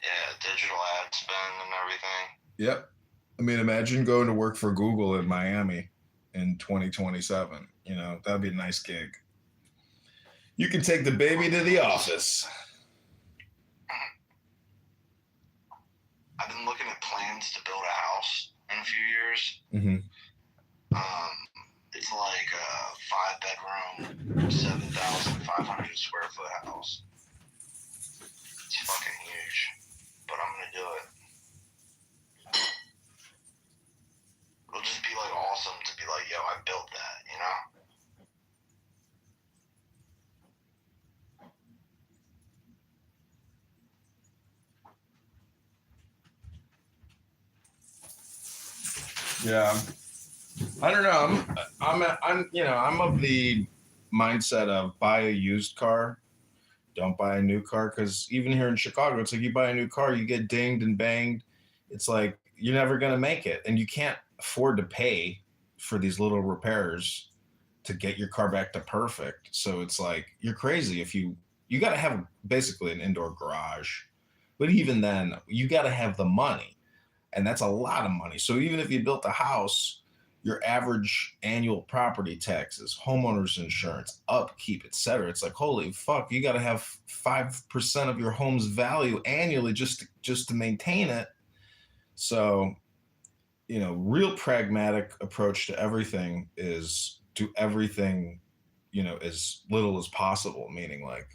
Yeah, digital ad spend and everything. Yep. I mean, imagine going to work for Google in Miami in 2027. You know, that'd be a nice gig. You can take the baby to the office. I've been looking at plans to build a house in a few years. Mm-hmm. It's like a 5-bedroom, 7,500 square foot house. It's fucking huge, but I'm gonna do it. It'll just be like awesome to be like, yo, I built that, you know? Yeah, I don't know. I'm of the mindset of buy a used car, don't buy a new car. Because even here in Chicago, it's like you buy a new car, you get dinged and banged. It's like you're never going to make it. And you can't afford to pay for these little repairs to get your car back to perfect. So it's like you're crazy if you got to have basically an indoor garage. But even then, you got to have the money. And that's a lot of money. So even if you built a house, your average annual property taxes, homeowners insurance, upkeep, etc. It's like, holy fuck, you got to have 5% of your home's value annually just to maintain it. So, real pragmatic approach to everything is do everything, as little as possible, meaning like,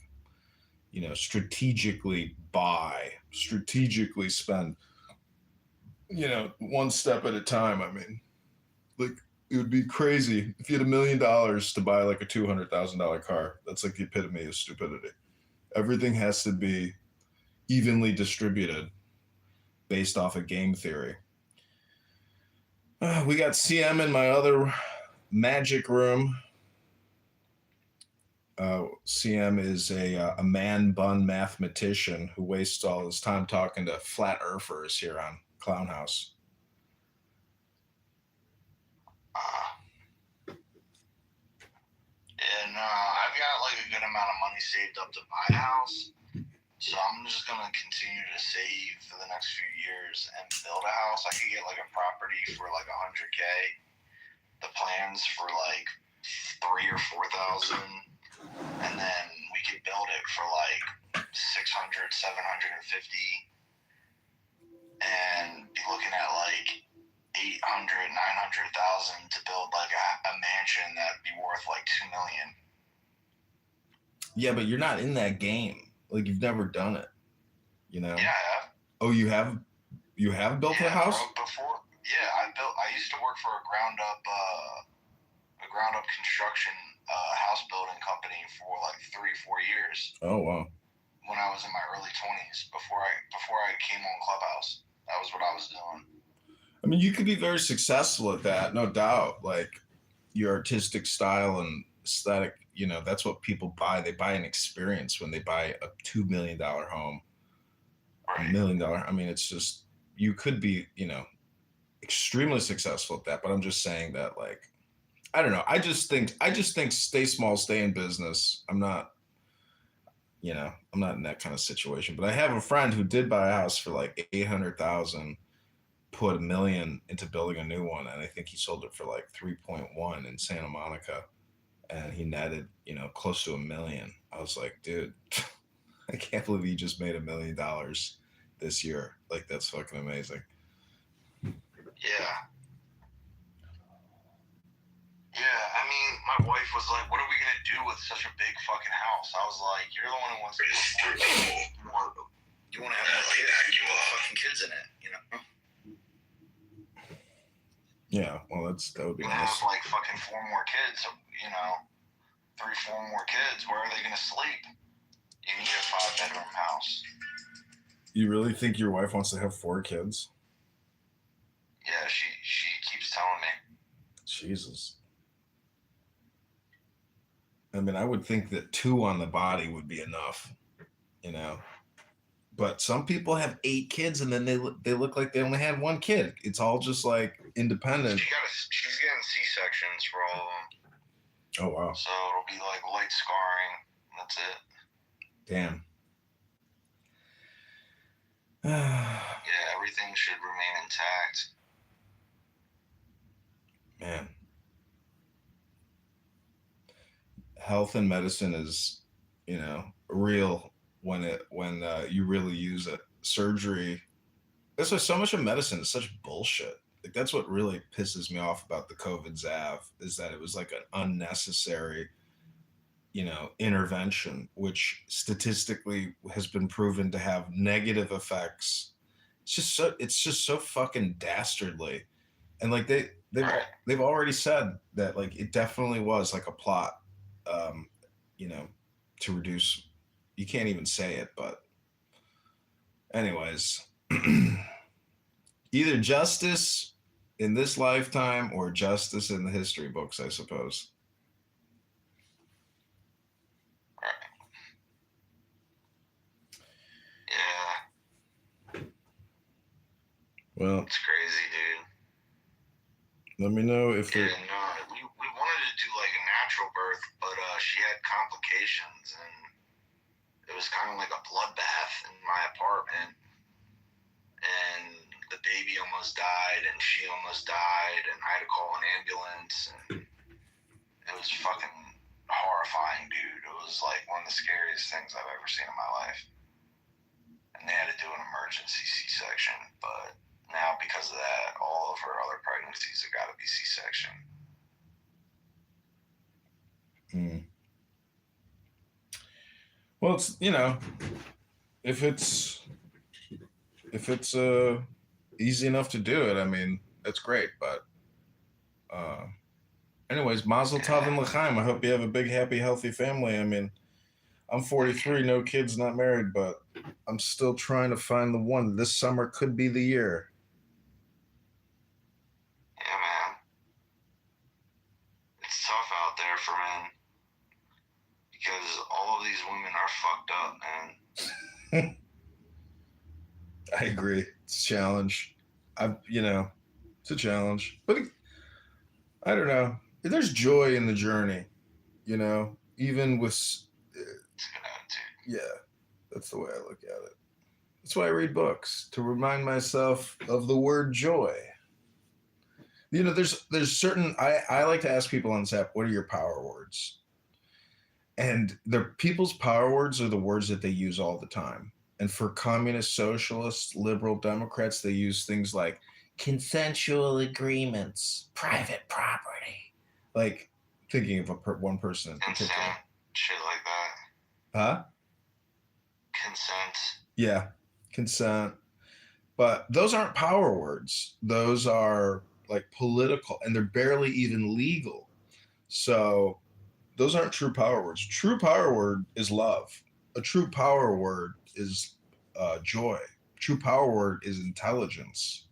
strategically buy, strategically spend, one step at a time. I mean, like, it would be crazy if you had $1 million to buy like a $200,000 car. That's like the epitome of stupidity. Everything has to be evenly distributed based off of game theory. We got CM in my other magic room. CM is a man bun mathematician who wastes all his time talking to flat earthers here on Clown House. Yeah, no, I've got like a good amount of money saved up to buy a house. So I'm just going to continue to save for the next few years and build a house. I could get like a property for like $100K. The plans for like 3,000 or 4,000. And then we could build it for like 600, 750. And be looking at like 800, 900,000 to build like a mansion that'd be worth like $2 million. Yeah, but you're not in that game. Like, you've never done it, Yeah, I have. Oh, you have built a house? Before, I used to work for a ground up construction house building company for like 3-4 years. Oh, wow. When I was in my early 20s, before I came on Clubhouse, that was what I was doing. I mean, you could be very successful at that, no doubt. Like, your artistic style and aesthetic, that's what people buy. They buy an experience when they buy a $2 million home. Right. $1 million. I mean, it's just, you could be, extremely successful at that. But I'm just saying that, like, I don't know. I just think stay small, stay in business. I'm not in that kind of situation. But I have a friend who did buy a house for like 800,000, put $1 million into building a new one, and I think he sold it for like 3.1 in Santa Monica, and he netted, close to $1 million. I was like, dude, I can't believe you just made $1 million this year. Like, that's fucking amazing. Yeah. Yeah, I mean, my wife was like, what are we going to do with such a big fucking house? I was like, you're the one who wants to get more. You want to have more kids. You want fucking kids in it, Yeah, well, that would be nice. Have like fucking 4 more kids, 3-4 more kids. Where are they going to sleep? You need a 5-bedroom house. You really think your wife wants to have 4 kids? Yeah, she keeps telling me. Jesus. I mean, I would think that 2 on the body would be enough, But some people have 8 kids and then they look like they only had 1 kid. It's all just like independent. She's getting C-sections for all of them. Oh, wow. So it'll be like light scarring. That's it. Damn. Yeah, everything should remain intact. Man. Health and medicine is, real when you really use it. Surgery. That's why so much of medicine is such bullshit. Like, that's what really pisses me off about the COVID ZAV, is that it was like an unnecessary, intervention, which statistically has been proven to have negative effects. It's just so fucking dastardly. And like they've already said that, like, it definitely was like a plot, to reduce. You can't even say it, but anyways, either justice in this lifetime or justice in the history books, I suppose. Well, It's crazy, dude. let me know if Yeah, it. no, we wanted to do like a natural birth, but she had complications, and it was kind of like a bloodbath in my apartment. And the baby almost died, and she almost died, and I had to call an ambulance, and it was fucking horrifying, dude. It was like one of the scariest things I've ever seen in my life. And they had to do an emergency C-section, but now because of that, all of her other pregnancies have got to be C-section. Well, it's if it's easy enough to do it, I mean, that's great. But anyways, Mazel Tov and L'chaim. I hope you have a big, happy, healthy family. I mean, I'm 43, no kids, not married, but I'm still trying to find the one. This summer could be the year. Yeah, man. It's tough out there for men because all of these women are fucked up, man. I agree. It's a challenge. It's a challenge. But I don't know. There's joy in the journey, even with. It's a good attitude. Yeah, that's the way I look at it. That's why I read books, to remind myself of the word joy. There's certain. I like to ask people on this app, what are your power words? And people's power words are the words that they use all the time. And for communist, socialists, liberal Democrats, they use things like consensual agreements, private property. Like thinking of one person in particular. Consent, shit like that. Huh? Consent. Yeah, consent. But those aren't power words. Those are like political, and they're barely even legal. So those aren't true power words. True power word is love. A true power word is joy. True power word is intelligence.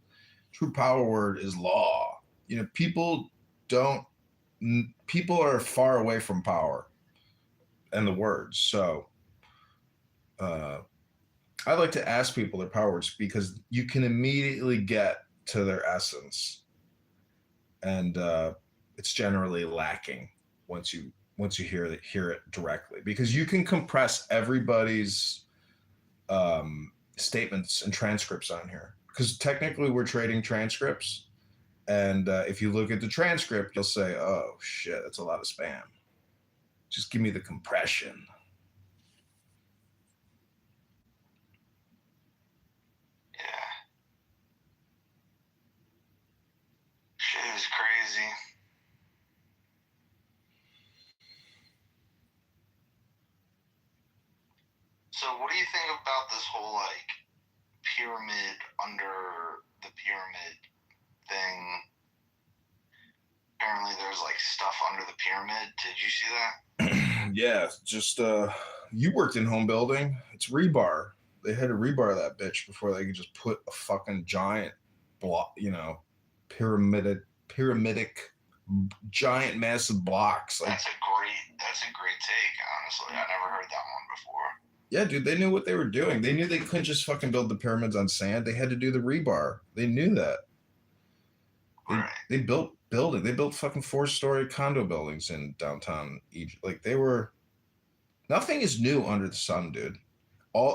True power word is law. People are far away from power and the words. So I like to ask people their power words because you can immediately get to their essence, and it's generally lacking once you hear it directly, because you can compress everybody's statements and transcripts on here, because technically we're trading transcripts, and if you look at the transcript, you'll say, oh shit, that's a lot of spam. Just give me the compression. Yeah. Shit is crazy. So what do you think about this whole like pyramid under the pyramid thing? Apparently there's like stuff under the pyramid. Did you see that? Yeah, just you worked in home building. It's rebar. They had to rebar that bitch before they could just put a fucking giant block, pyramidic giant massive blocks. Like, That's a great take, honestly. I never heard that one before. Yeah, dude, they knew what they were doing. They knew they couldn't just fucking build the pyramids on sand. They had to do the rebar. They knew that. Right. They built building. They built fucking 4-story condo buildings in downtown Egypt. Like, nothing is new under the sun, dude.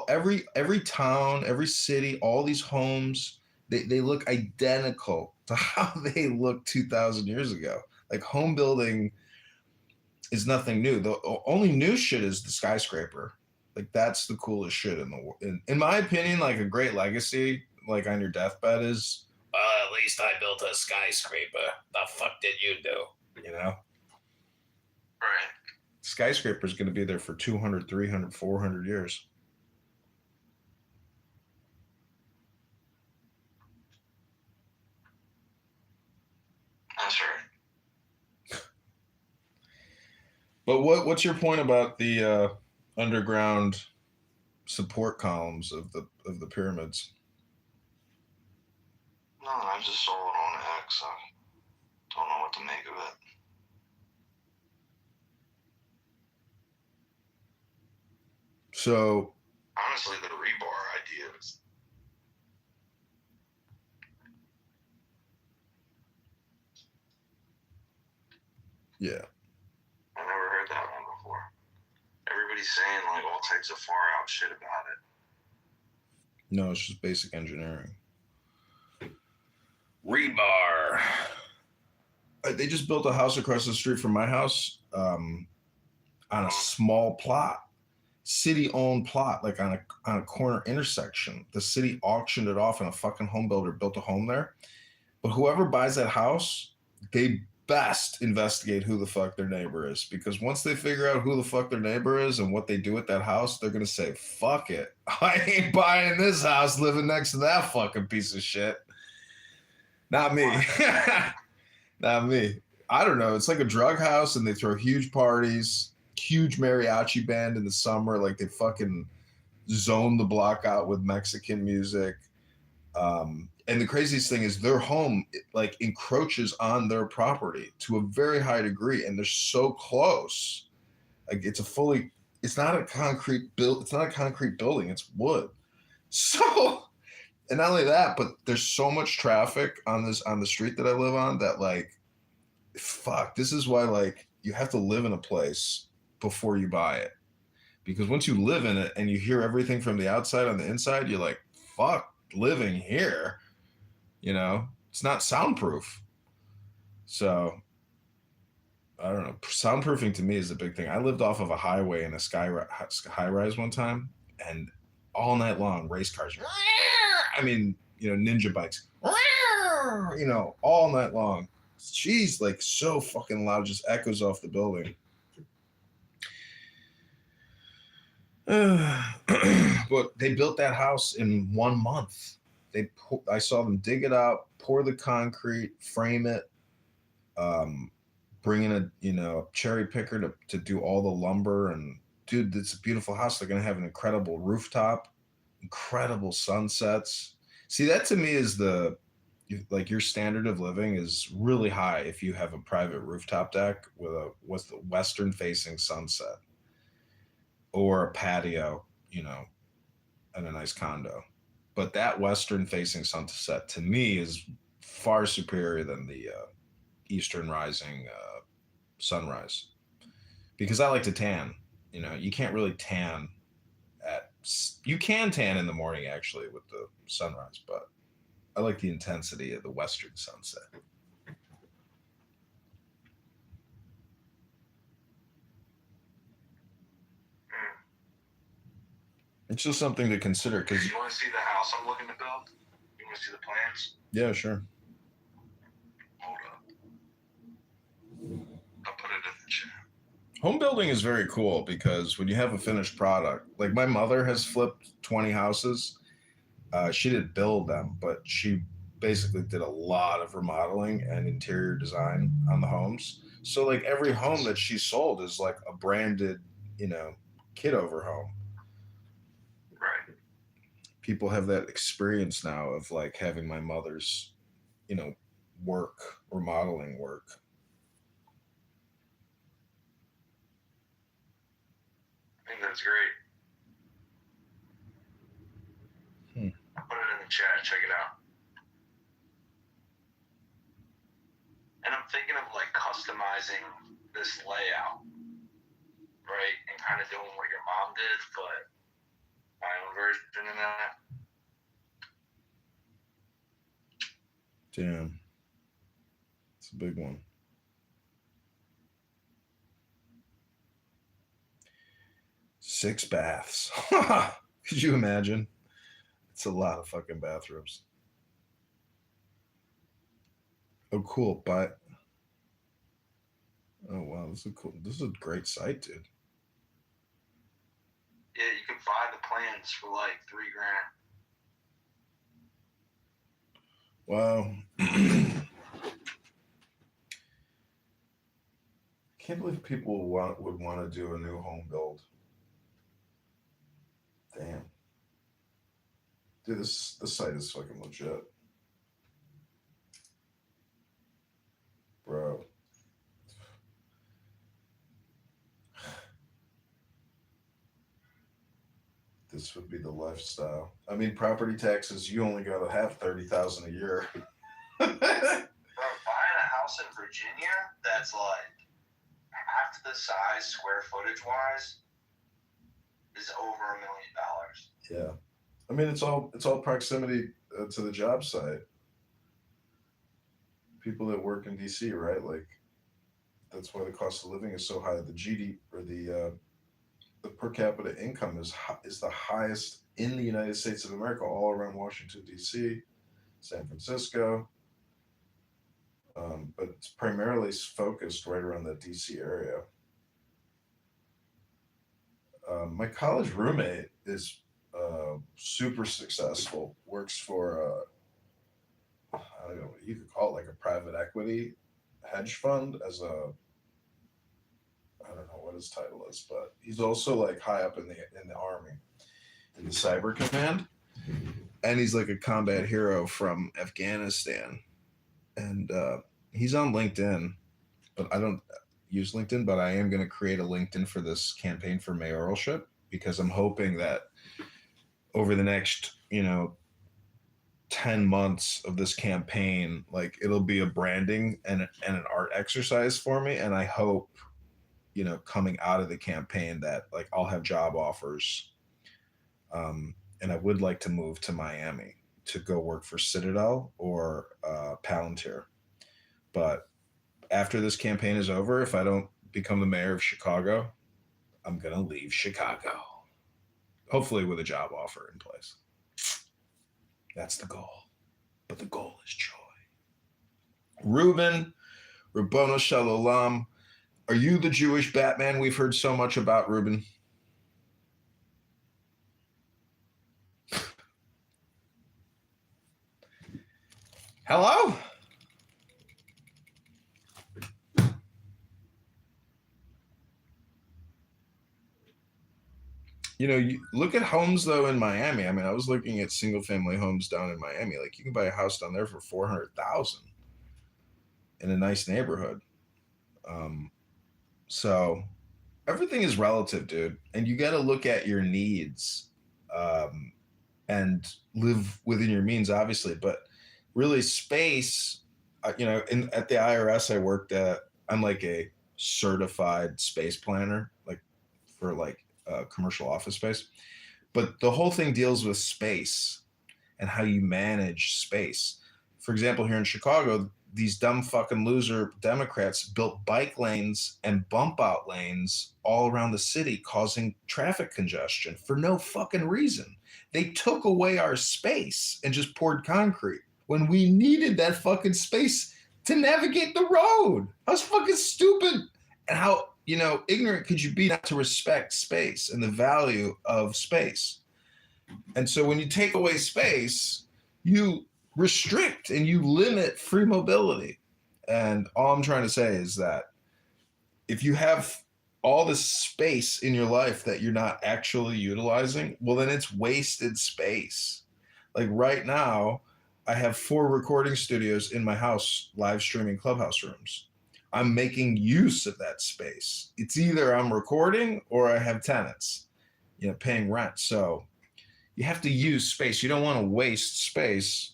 Every town, every city, all these homes, they look identical to how they looked 2,000 years ago. Like, home building is nothing new. The only new shit is the skyscraper. Like, that's the coolest shit in the world. In my opinion, like, a great legacy, like on your deathbed, is, well, at least I built a skyscraper. The fuck did you do? Right. Skyscraper's going to be there for 200, 300, 400 years. That's right. But what's your point about the underground support columns of the pyramids? No, I just saw it on X. I don't know what to make of it. So honestly, the rebar idea is Yeah. I never heard that one before. Everybody's saying like all types of far out shit about it. No, it's just basic engineering. Rebar. They just built a house across the street from my house on a small plot, city-owned plot, like on a corner intersection. The city auctioned it off, and a fucking home builder built a home there. But whoever buys that house, they best investigate who the fuck their neighbor is, because once they figure out who the fuck their neighbor is and what they do at that house, they're gonna say, "Fuck it, I ain't buying this house living next to that fucking piece of shit." Not me. Not me. I don't know. It's like a drug house, and they throw huge parties, huge mariachi band in the summer. Like they fucking zone the block out with Mexican music. And the craziest thing is their home like encroaches on their property to a very high degree, and they're so close. Like it's not a concrete building, it's wood. So, and not only that, but there's so much traffic on the street that I live on that like, fuck, this is why like you have to live in a place before you buy it. Because once you live in it and you hear everything from the outside on the inside, you're like, fuck living here. You know, it's not soundproof. So I don't know. Soundproofing to me is a big thing. I lived off of a highway in a high rise one time, and all night long, race cars. I mean, you know, ninja bikes. You know, all night long. Jeez, like so fucking loud, just echoes off the building. But they built that house in 1 month. I saw them dig it out, pour the concrete, frame it, bring in a cherry picker to do all the lumber. And dude, it's a beautiful house. They're gonna have an incredible rooftop, incredible sunsets. See, that to me is like your standard of living is really high if you have a private rooftop deck with the western facing sunset or a patio, you know, and a nice condo. But that western facing sunset to me is far superior than the eastern rising sunrise, because I like to tan. You know, you can't really tan you can tan in the morning actually with the sunrise, but I like the intensity of the western sunset. It's just something to consider. Because you want to see the house I'm looking to build? You want to see the plans? Yeah, sure. Hold up. I'll put it in the chat. Home building is very cool because when you have a finished product, like my mother has flipped 20 houses. She didn't build them, but she basically did a lot of remodeling and interior design on the homes. So like every home that she sold is like a branded, you know, Kitover home. Right. People have that experience now of like having my mother's, you know, remodeling work. I think that's great. I'll put it in the chat. Check it out. And I'm thinking of like customizing this layout, right? And kind of doing what your mom did, but my own version of that. Damn. It's a big one. Six baths. Could you imagine? It's a lot of fucking bathrooms. Oh, cool. But oh wow, this is a great site, dude. Yeah, you can buy the plans for like $3,000. Wow. Can't believe people would want to do a new home build. Damn. Dude, this site is fucking legit. Bro. This would be the lifestyle. I mean, property taxes, you only gotta have $30,000 a year. Bro, buying a house in Virginia, that's like the size, square footage wise, is over $1 million. Yeah, I mean it's all proximity to the job site. People that work in DC, right? Like that's why the cost of living is so high. The GD or the per capita income is the highest in the United States of America, all around Washington D.C., San Francisco, but it's primarily focused right around the D.C. area. My college roommate is super successful. Works for I don't know what you could call it, like a private equity hedge fund as a I don't know what his title is, but he's also like high up in the army in the cyber command, and he's like a combat hero from Afghanistan, and he's on LinkedIn, but I don't use LinkedIn, but I am going to create a LinkedIn for this campaign for mayoralship because I'm hoping that over the next 10 months of this campaign, like it'll be a branding and an art exercise for me, and I hope coming out of the campaign that like I'll have job offers. And I would like to move to Miami to go work for Citadel or Palantir. But after this campaign is over, if I don't become the mayor of Chicago, I'm going to leave Chicago. Hopefully with a job offer in place. That's the goal. But the goal is joy. Ruben, Rabbono Shalom, are you the Jewish Batman we've heard so much about, Ruben? Hello? You look at homes though in Miami. I mean, I was looking at single family homes down in Miami. Like you can buy a house down there for 400,000 in a nice neighborhood. So everything is relative, dude, and you got to look at your needs and live within your means, obviously. But really, space. At the IRS, I worked at. I'm like a certified space planner, like for like commercial office space. But the whole thing deals with space and how you manage space. For example, here in Chicago, these dumb fucking loser Democrats built bike lanes and bump out lanes all around the city, causing traffic congestion for no fucking reason. They took away our space and just poured concrete when we needed that fucking space to navigate the road. How fucking stupid and how, ignorant could you be not to respect space and the value of space? And so when you take away space, you restrict and you limit free mobility. And all I'm trying to say is that if you have all this space in your life that you're not actually utilizing, well, then it's wasted space. Like right now, I have 4 recording studios in my house, live streaming Clubhouse rooms. I'm making use of that space. It's either I'm recording or I have tenants, paying rent. So you have to use space. You don't want to waste space.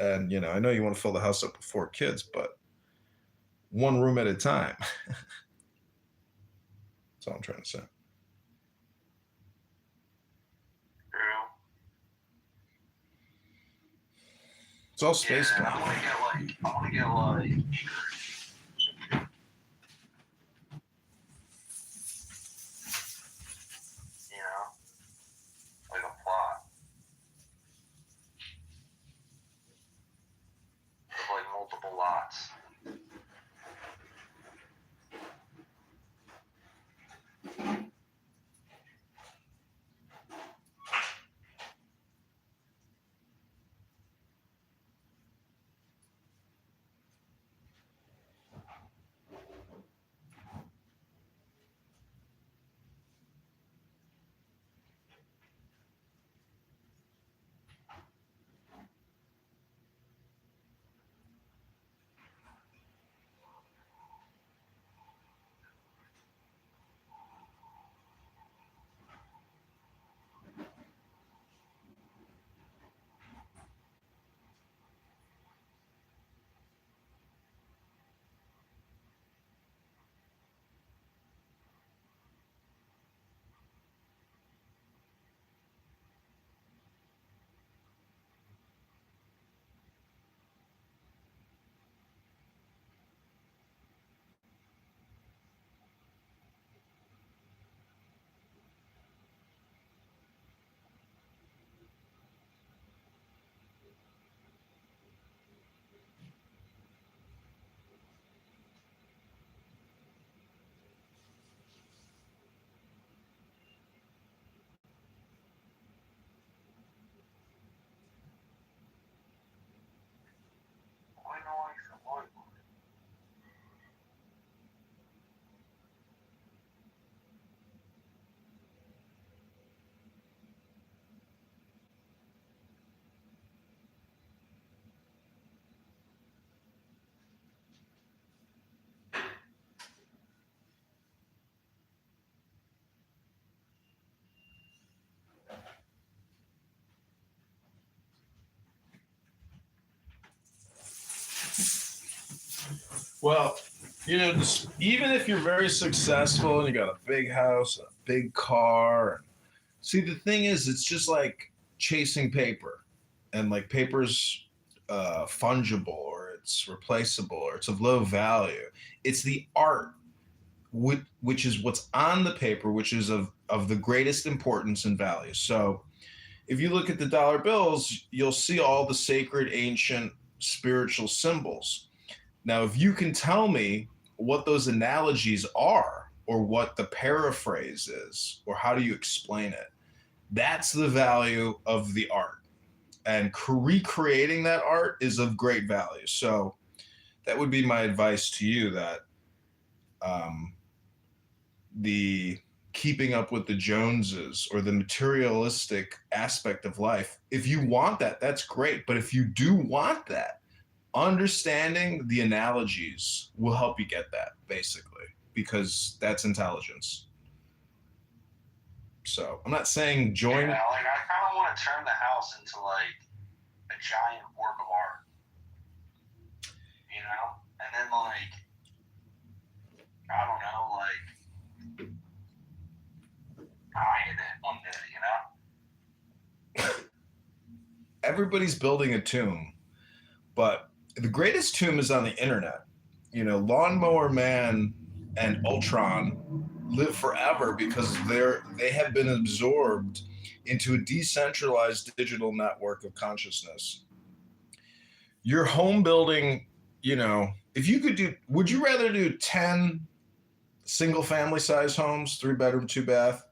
And, I know you want to fill the house up with 4 kids, but one room at a time. That's all I'm trying to say. It's all space. Yeah, I want to get like like a plot with like multiple lots. Well, even if you're very successful and you got a big house, a big car, see, the thing is, it's just like chasing paper, and like paper's fungible or it's replaceable or it's of low value. It's the art, which is what's on the paper, which is of the greatest importance and value. So if you look at the dollar bills, you'll see all the sacred, ancient, spiritual symbols. Now, if you can tell me what those analogies are, or what the paraphrase is, or how do you explain it, that's the value of the art. And recreating that art is of great value. So that would be my advice to you, that the keeping up with the Joneses or the materialistic aspect of life, if you want that, that's great. But if you do want that, understanding the analogies will help you get that, basically, because that's intelligence. So I'm not saying join. Yeah, like I kind of want to turn the house into like a giant work of art, and then like I don't know, like hide it one day, Everybody's building a tomb, but the greatest tomb is on the internet. Lawnmower Man and Ultron live forever because they have been absorbed into a decentralized digital network of consciousness. Your home building, if you could would you rather do 10 single family size homes, 3-bedroom, 2-bath?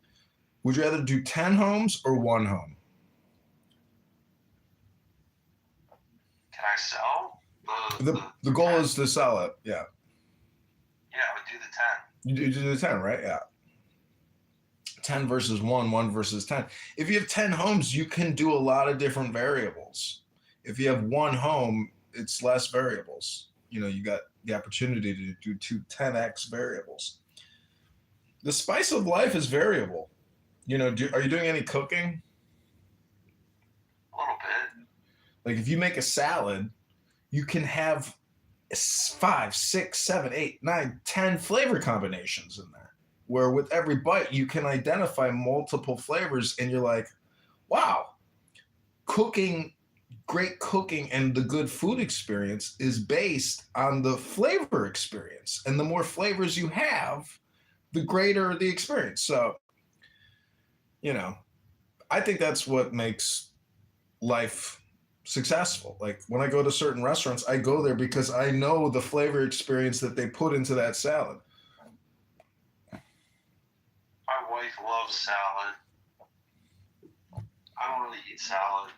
Would you rather do 10 homes or 1 home? Can I sell? The goal is to sell it. Yeah. Yeah, I would do the 10. You do the 10, right? Yeah. 10 versus 1 versus 10. If you have 10 homes, you can do a lot of different variables. If you have 1 home, it's less variables. You got the opportunity to do 10x variables. The spice of life is variable. Are you doing any cooking? A little bit. Like if you make a salad, you can have 5, 6, 7, 8, 9, 10 flavor combinations in there, where with every bite you can identify multiple flavors, and you're like, wow, great cooking and the good food experience is based on the flavor experience. And the more flavors you have, the greater the experience. So, I think that's what makes life successful. Like when I go to certain restaurants, I go there because I know the flavor experience that they put into that salad. My wife loves salad. I don't really eat salad.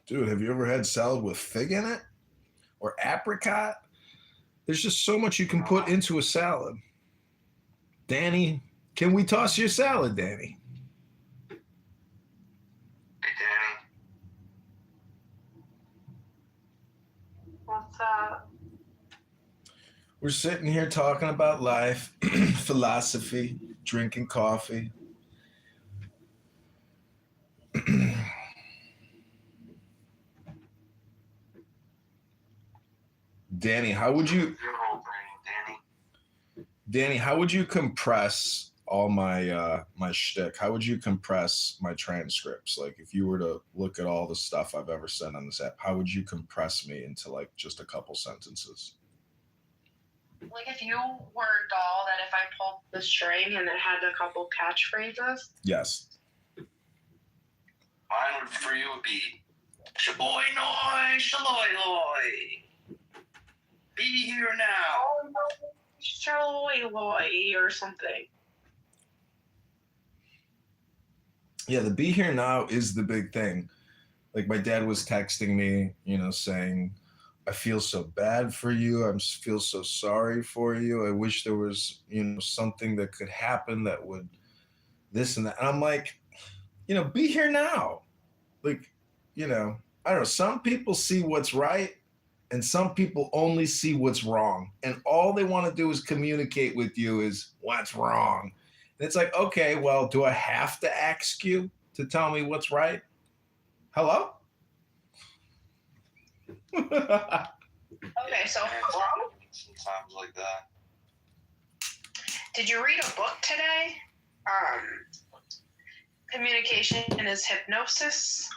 Dude, have you ever had salad with fig in it? Or apricot? There's just so much you can put into a salad. Danny, can we toss your salad, Danny? Hey, Danny. What's up? We're sitting here talking about life, philosophy, drinking coffee. Danny, how would you... Your whole brain, Danny. Danny, how would you compress all my my shtick? How would you compress my transcripts? Like if you were to look at all the stuff I've ever said on this app, how would you compress me into like just a couple sentences? Like if you were a doll that if I pulled the string and it had a couple catchphrases. Yes. Mine would for you would be Shaboy Noy, Shaloy Loy. Be here now. Oh no, Shaloy or something. Yeah, the be here now is the big thing. Like my dad was texting me, saying, I feel so bad for you. I feel so sorry for you. I wish there was, something that could happen that would this and that. And I'm like, be here now. Like, I don't know. Some people see what's right and some people only see what's wrong. And all they want to do is communicate with you is what's wrong. And it's like, okay, well, do I have to ask you to tell me what's right? Hello? Okay, so hello? sometimes like that. Did you read a book today? Communication is Hypnosis.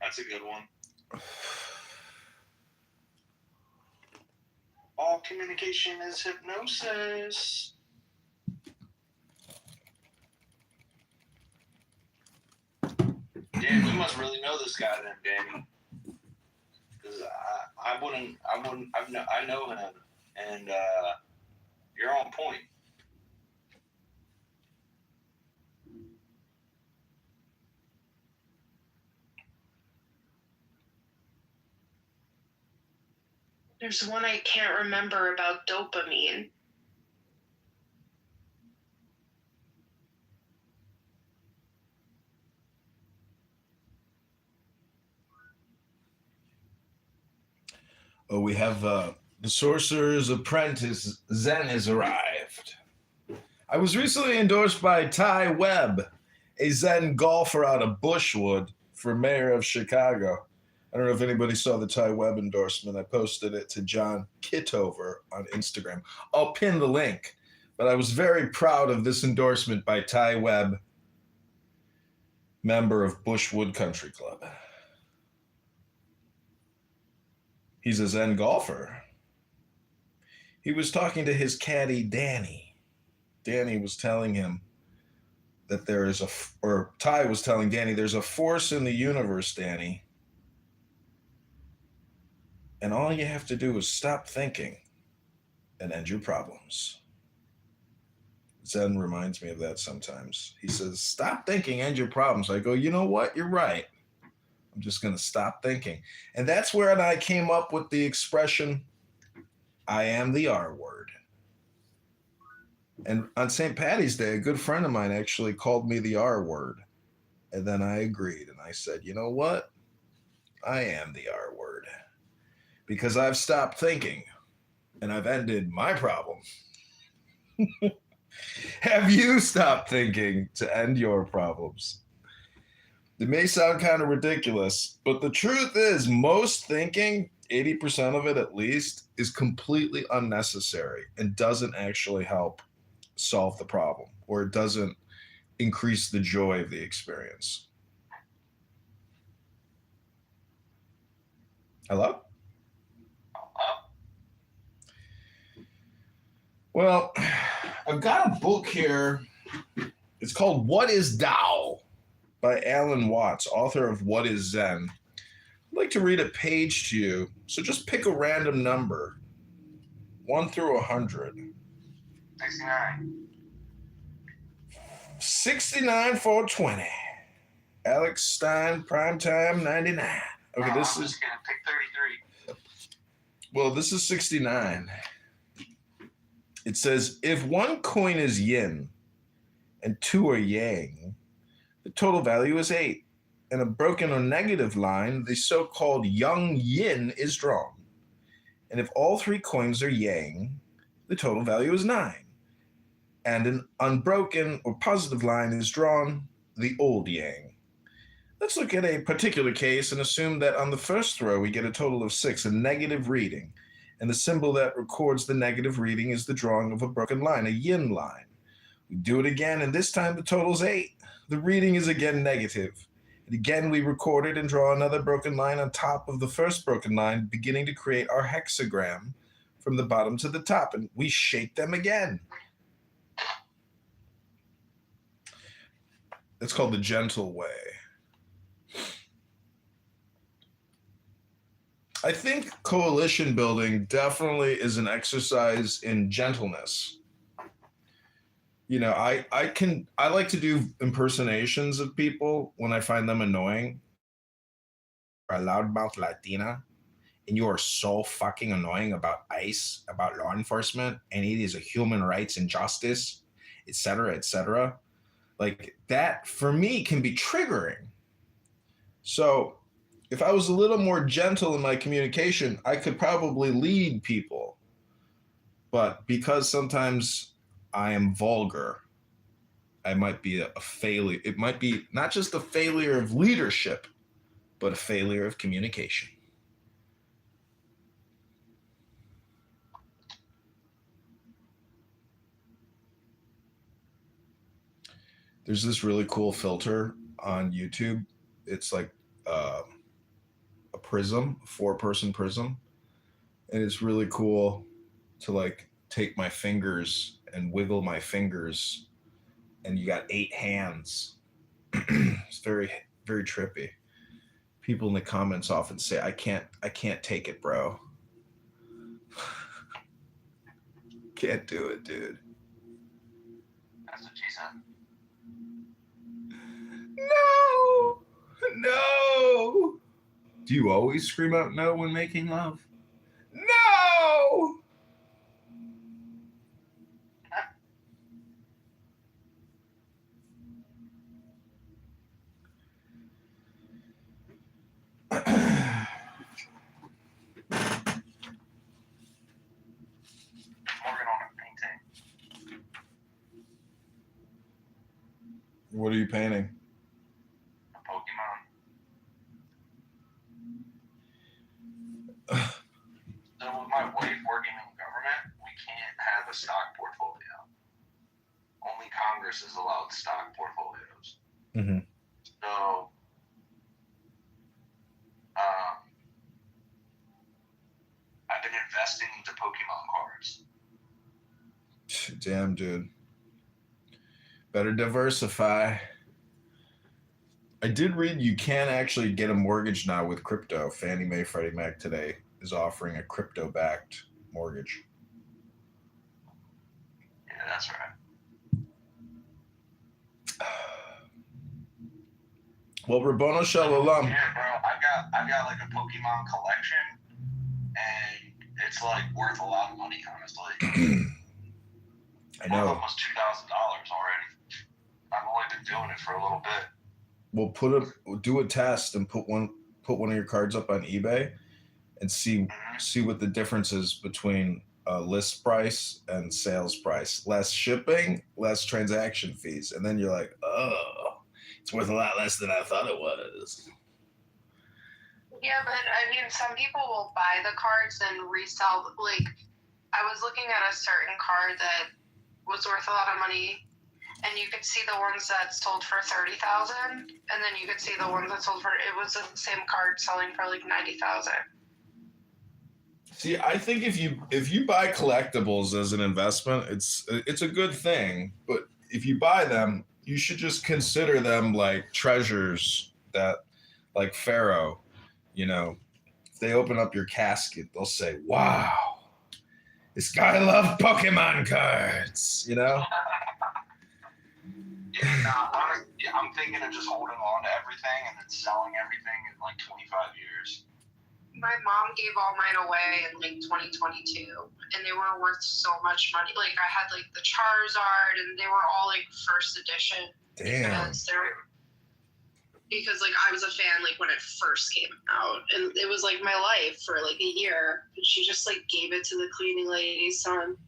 That's a good one. All communication is hypnosis. Dan, you must really know this guy then, Danny. Because I know him, and you're on point. There's one I can't remember about dopamine. Oh, we have the Sorcerer's Apprentice, Zen, has arrived. I was recently endorsed by Ty Webb, a Zen golfer out of Bushwood, for mayor of Chicago. I don't know if anybody saw the Ty Webb endorsement. I posted it to John Kitover on Instagram. I'll pin the link. But I was very proud of this endorsement by Ty Webb, member of Bushwood Country Club. He's a Zen golfer. He was talking to his caddy, Danny. Danny was telling him that Ty was telling Danny, there's a force in the universe, Danny. And all you have to do is stop thinking and end your problems. Zen reminds me of that sometimes. He says, stop thinking, end your problems. I go, you know what? You're right. I'm just going to stop thinking. And that's where I came up with the expression, I am the R word. And on St. Paddy's Day, a good friend of mine actually called me the R word. And then I agreed. And I said, you know what? I am the R word. Because I've stopped thinking and I've ended my problem. Have you stopped thinking to end your problems? It may sound kind of ridiculous, but the truth is most thinking, 80% of it at least, is completely unnecessary and doesn't actually help solve the problem, or it doesn't increase the joy of the experience. Hello? Well, I've got a book here. It's called What is Tao by Alan Watts, author of What is Zen. I'd like to read a page to you. So just pick a random number, 1 through 100. 69. 69 for 20. Alex Stein, primetime 99. Okay, this I'm is... just going to pick 33. Well, this is 69. It says, if one coin is yin and 2 are yang, the total value is 8. In a broken or negative line, the so-called young yin is drawn. And if all 3 coins are yang, the total value is 9. And an unbroken or positive line is drawn, the old yang. Let's look at a particular case and assume that on the first row we get a total of 6, a negative reading. And the symbol that records the negative reading is the drawing of a broken line, a yin line. We do it again, and this time the total is 8. The reading is again negative. And again, we record it and draw another broken line on top of the first broken line, beginning to create our hexagram from the bottom to the top, and we shake them again. It's called the gentle way. I think coalition building definitely is an exercise in gentleness. You know, I like to do impersonations of people when I find them annoying. Or a loudmouth Latina, and you are so fucking annoying about ICE, about law enforcement, and it is a human rights and justice, et cetera, et cetera. Like that, for me, can be triggering. So if I was a little more gentle in my communication, I could probably lead people. But because sometimes I am vulgar, I might be a failure. It might be not just a failure of leadership, but a failure of communication. There's this really cool filter on YouTube. It's like a prism, 4-person prism, and it's really cool to like take my fingers and wiggle my fingers, and you got 8 hands. It's very very trippy. People in the comments often say, I can't take it, bro. Can't do it, dude. That's what she said. No. Do you always scream out no when making love? No. Working on a painting. What are you painting? A Pokemon. So with my wife working in government, we can't have a stock portfolio. Only Congress is allowed stock portfolios. Mm-hmm. So, I've been investing into Pokemon cards. Damn, dude. Better diversify. I did read you can actually get a mortgage now with crypto. Fannie Mae, Freddie Mac today is offering a crypto-backed mortgage. Yeah, that's right. Well, Rabono Shalom. Yeah, bro. I've got like a Pokemon collection, and it's like worth a lot of money, honestly. I know. Almost $2,000 already. I've only been doing it for a little bit. We'll do a test and put one of your cards up on eBay and see what the difference is between list price and sales price. Less shipping, less transaction fees, and then you're like, oh, it's worth a lot less than I thought it was. Yeah, but I mean, some people will buy the cards and resell. Like, I was looking at a certain card that was worth a lot of money, and you could see the ones that sold for $30,000, and then you could see the ones that sold for, it was the same card selling for like $90,000. See, I think if you buy collectibles as an investment, it's a good thing. But if you buy them, you should just consider them like treasures that, like Pharaoh, you know, if they open up your casket, they'll say, wow, this guy loved Pokemon cards, you know? Yeah, I'm thinking of just holding on to everything and then selling everything in like 25 years. My mom gave all mine away in like 2022, and they were worth so much money. Like, I had like the Charizard, and they were all like first edition. Damn. Because like I was a fan like when it first came out, and it was like my life for like a year. But she just like gave it to the cleaning lady's son.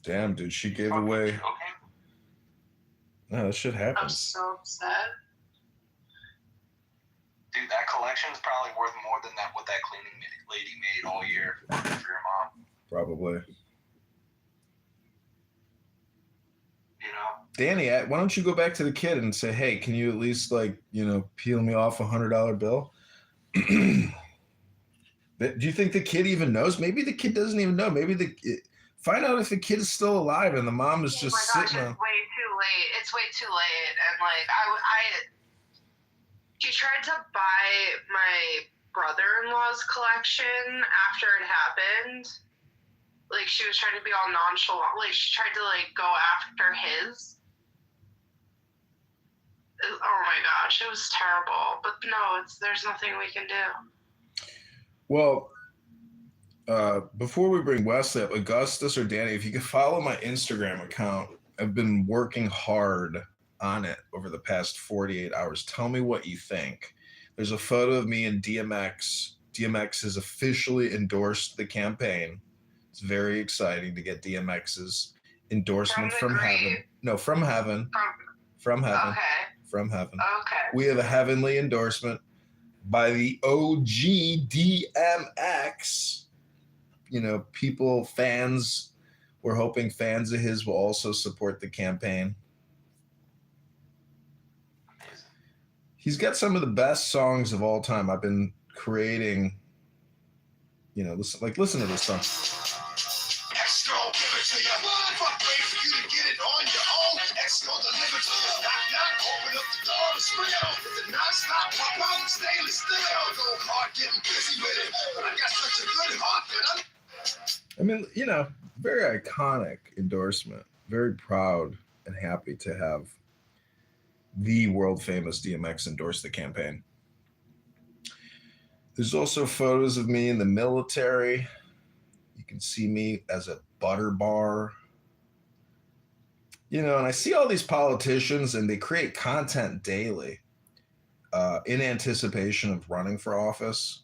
Damn, dude, she gave away. Okay. No, that shit happens. I'm so upset. Dude, that collection's probably worth more than what that cleaning lady made all year for your mom. Probably. You know? Danny, why don't you go back to the kid and say, hey, can you at least peel me off $100 bill? Do you think the kid even knows? Maybe the kid doesn't even know. Maybe find out if the kid is still alive and the mom is just sitting It's way too late. It's way too late. And like she tried to buy my brother-in-law's collection after it happened. Like, she was trying to be all nonchalant. Like, she tried to like go after his. Oh my gosh, it was terrible. But no, there's nothing we can do. Well, before we bring Wesley up, Augustus or Danny, if you could follow my Instagram account, I've been working hard on it over the past 48 hours. Tell me what you think. There's a photo of me and DMX. DMX has officially endorsed the campaign. It's very exciting to get DMX's endorsement from heaven. No, from heaven. From heaven. Okay. From heaven. Okay. We have a heavenly endorsement by the OG DMX. You know, fans, we're hoping fans of his will also support the campaign. He's got some of the best songs of all time. I've been creating, listen to this song. X gon' give it to you. Fuck, wait for you to get it on your own. X gon' deliver to you. Knock, knock, open up the door to scream. The non-stop pop out stainless steel. Go hard getting busy with it. But I got such a good heart that I mean, very iconic endorsement. Very proud and happy to have the world famous DMX endorse the campaign. There's also photos of me in the military. You can see me as a butter bar. And I see all these politicians and they create content daily in anticipation of running for office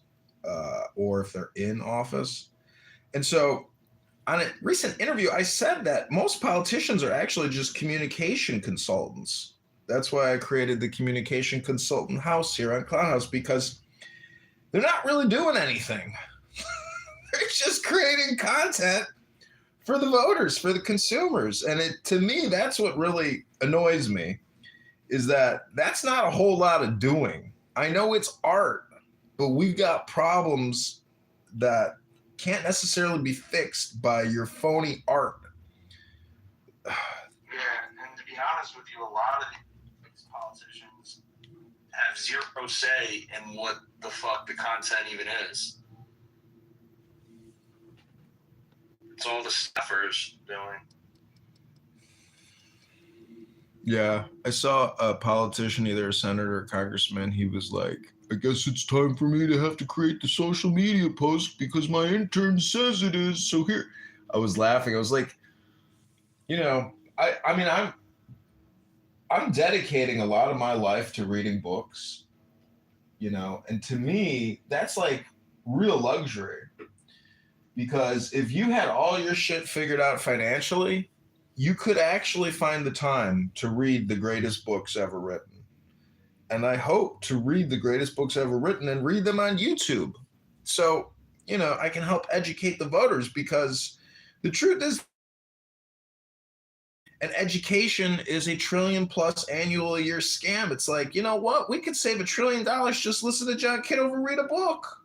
or if they're in office. And so on a recent interview, I said that most politicians are actually just communication consultants. That's why I created the Communication Consultant House here on Clown House, because they're not really doing anything. They're just creating content for the voters, for the consumers. And to me, that's what really annoys me, is that that's not a whole lot of doing. I know it's art, but we've got problems that can't necessarily be fixed by your phony art. Yeah, and to be honest with you, a lot of these politicians have zero say in what the fuck the content even is. It's all the staffers doing. Yeah, I saw a politician, either a senator or congressman. He was like, I guess it's time for me to have to create the social media post because my intern says it is. So here, I was laughing. I was like, I'm dedicating a lot of my life to reading books, and to me, that's like real luxury. Because if you had all your shit figured out financially, you could actually find the time to read the greatest books ever written. And I hope to read the greatest books ever written and read them on YouTube. So, I can help educate the voters, because the truth is, an education is $1 trillion+ annual a year scam. It's like, you know what? We could save $1 trillion. Just listen to John Kitover read a book.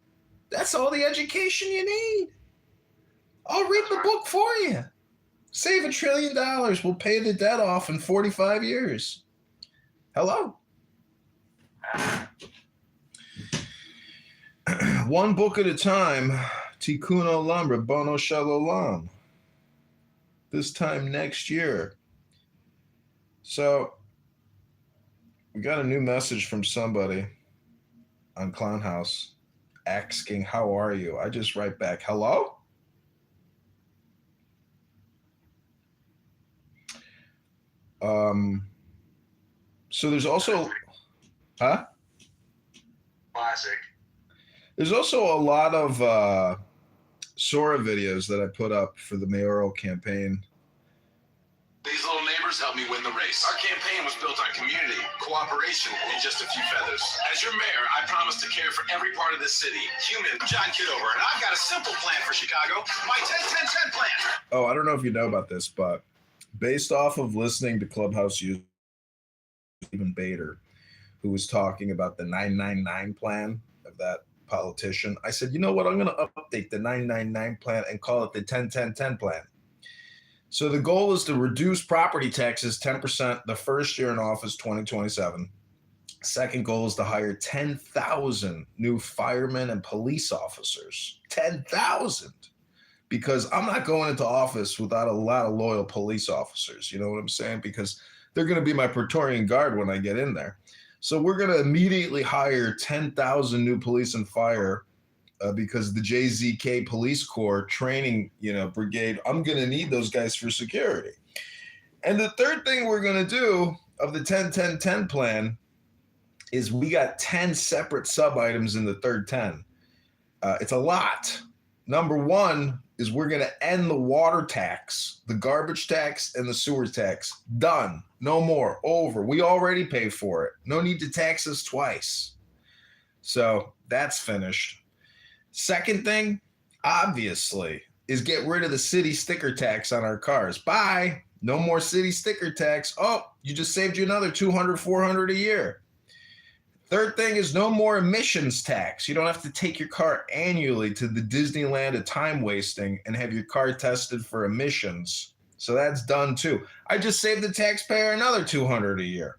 That's all the education you need. I'll read the book for you. Save $1 trillion. We'll pay the debt off in 45 years. Hello? One book at a time. Tikkun Olam, Rabbono Shel Olam. This time next year. So, we got a new message from somebody on Clown House asking, how are you? I just write back, hello? So there's also, Classic. There's also a lot of Sora videos that I put up for the mayoral campaign. These little neighbors helped me win the race. Our campaign was built on community, cooperation, and just a few feathers. As your mayor, I promise to care for every part of this city. Human, John Kitover, and I've got a simple plan for Chicago. My 10-10-10 plan. Oh, I don't know if you know about this, but based off of listening to Clubhouse user Stephen Bader, who was talking about the 999 plan of that politician, I said, you know what? I'm going to update the 999 plan and call it the 10-10-10 plan. So the goal is to reduce property taxes 10% the first year in office, 2027. Second goal is to hire 10,000 new firemen and police officers. 10,000. Because I'm not going into office without a lot of loyal police officers. You know what I'm saying? Because they're going to be my Praetorian Guard when I get in there. So we're going to immediately hire 10,000 new police and fire because the JZK Police Corps training, brigade, I'm going to need those guys for security. And the third thing we're going to do of the 10-10-10 plan is we got 10 separate sub-items in the third 10. It's a lot. Number one is we're going to end the water tax, the garbage tax, and the sewer tax. Done. No more. Over. We already pay for it. No need to tax us twice. So that's finished. Second thing, obviously, is get rid of the city sticker tax on our cars. Bye. No more city sticker tax. Oh, you just saved you another $200, $400 a year. Third thing is no more emissions tax. You don't have to take your car annually to the Disneyland of time wasting and have your car tested for emissions. So that's done too. I just saved the taxpayer another $200 a year.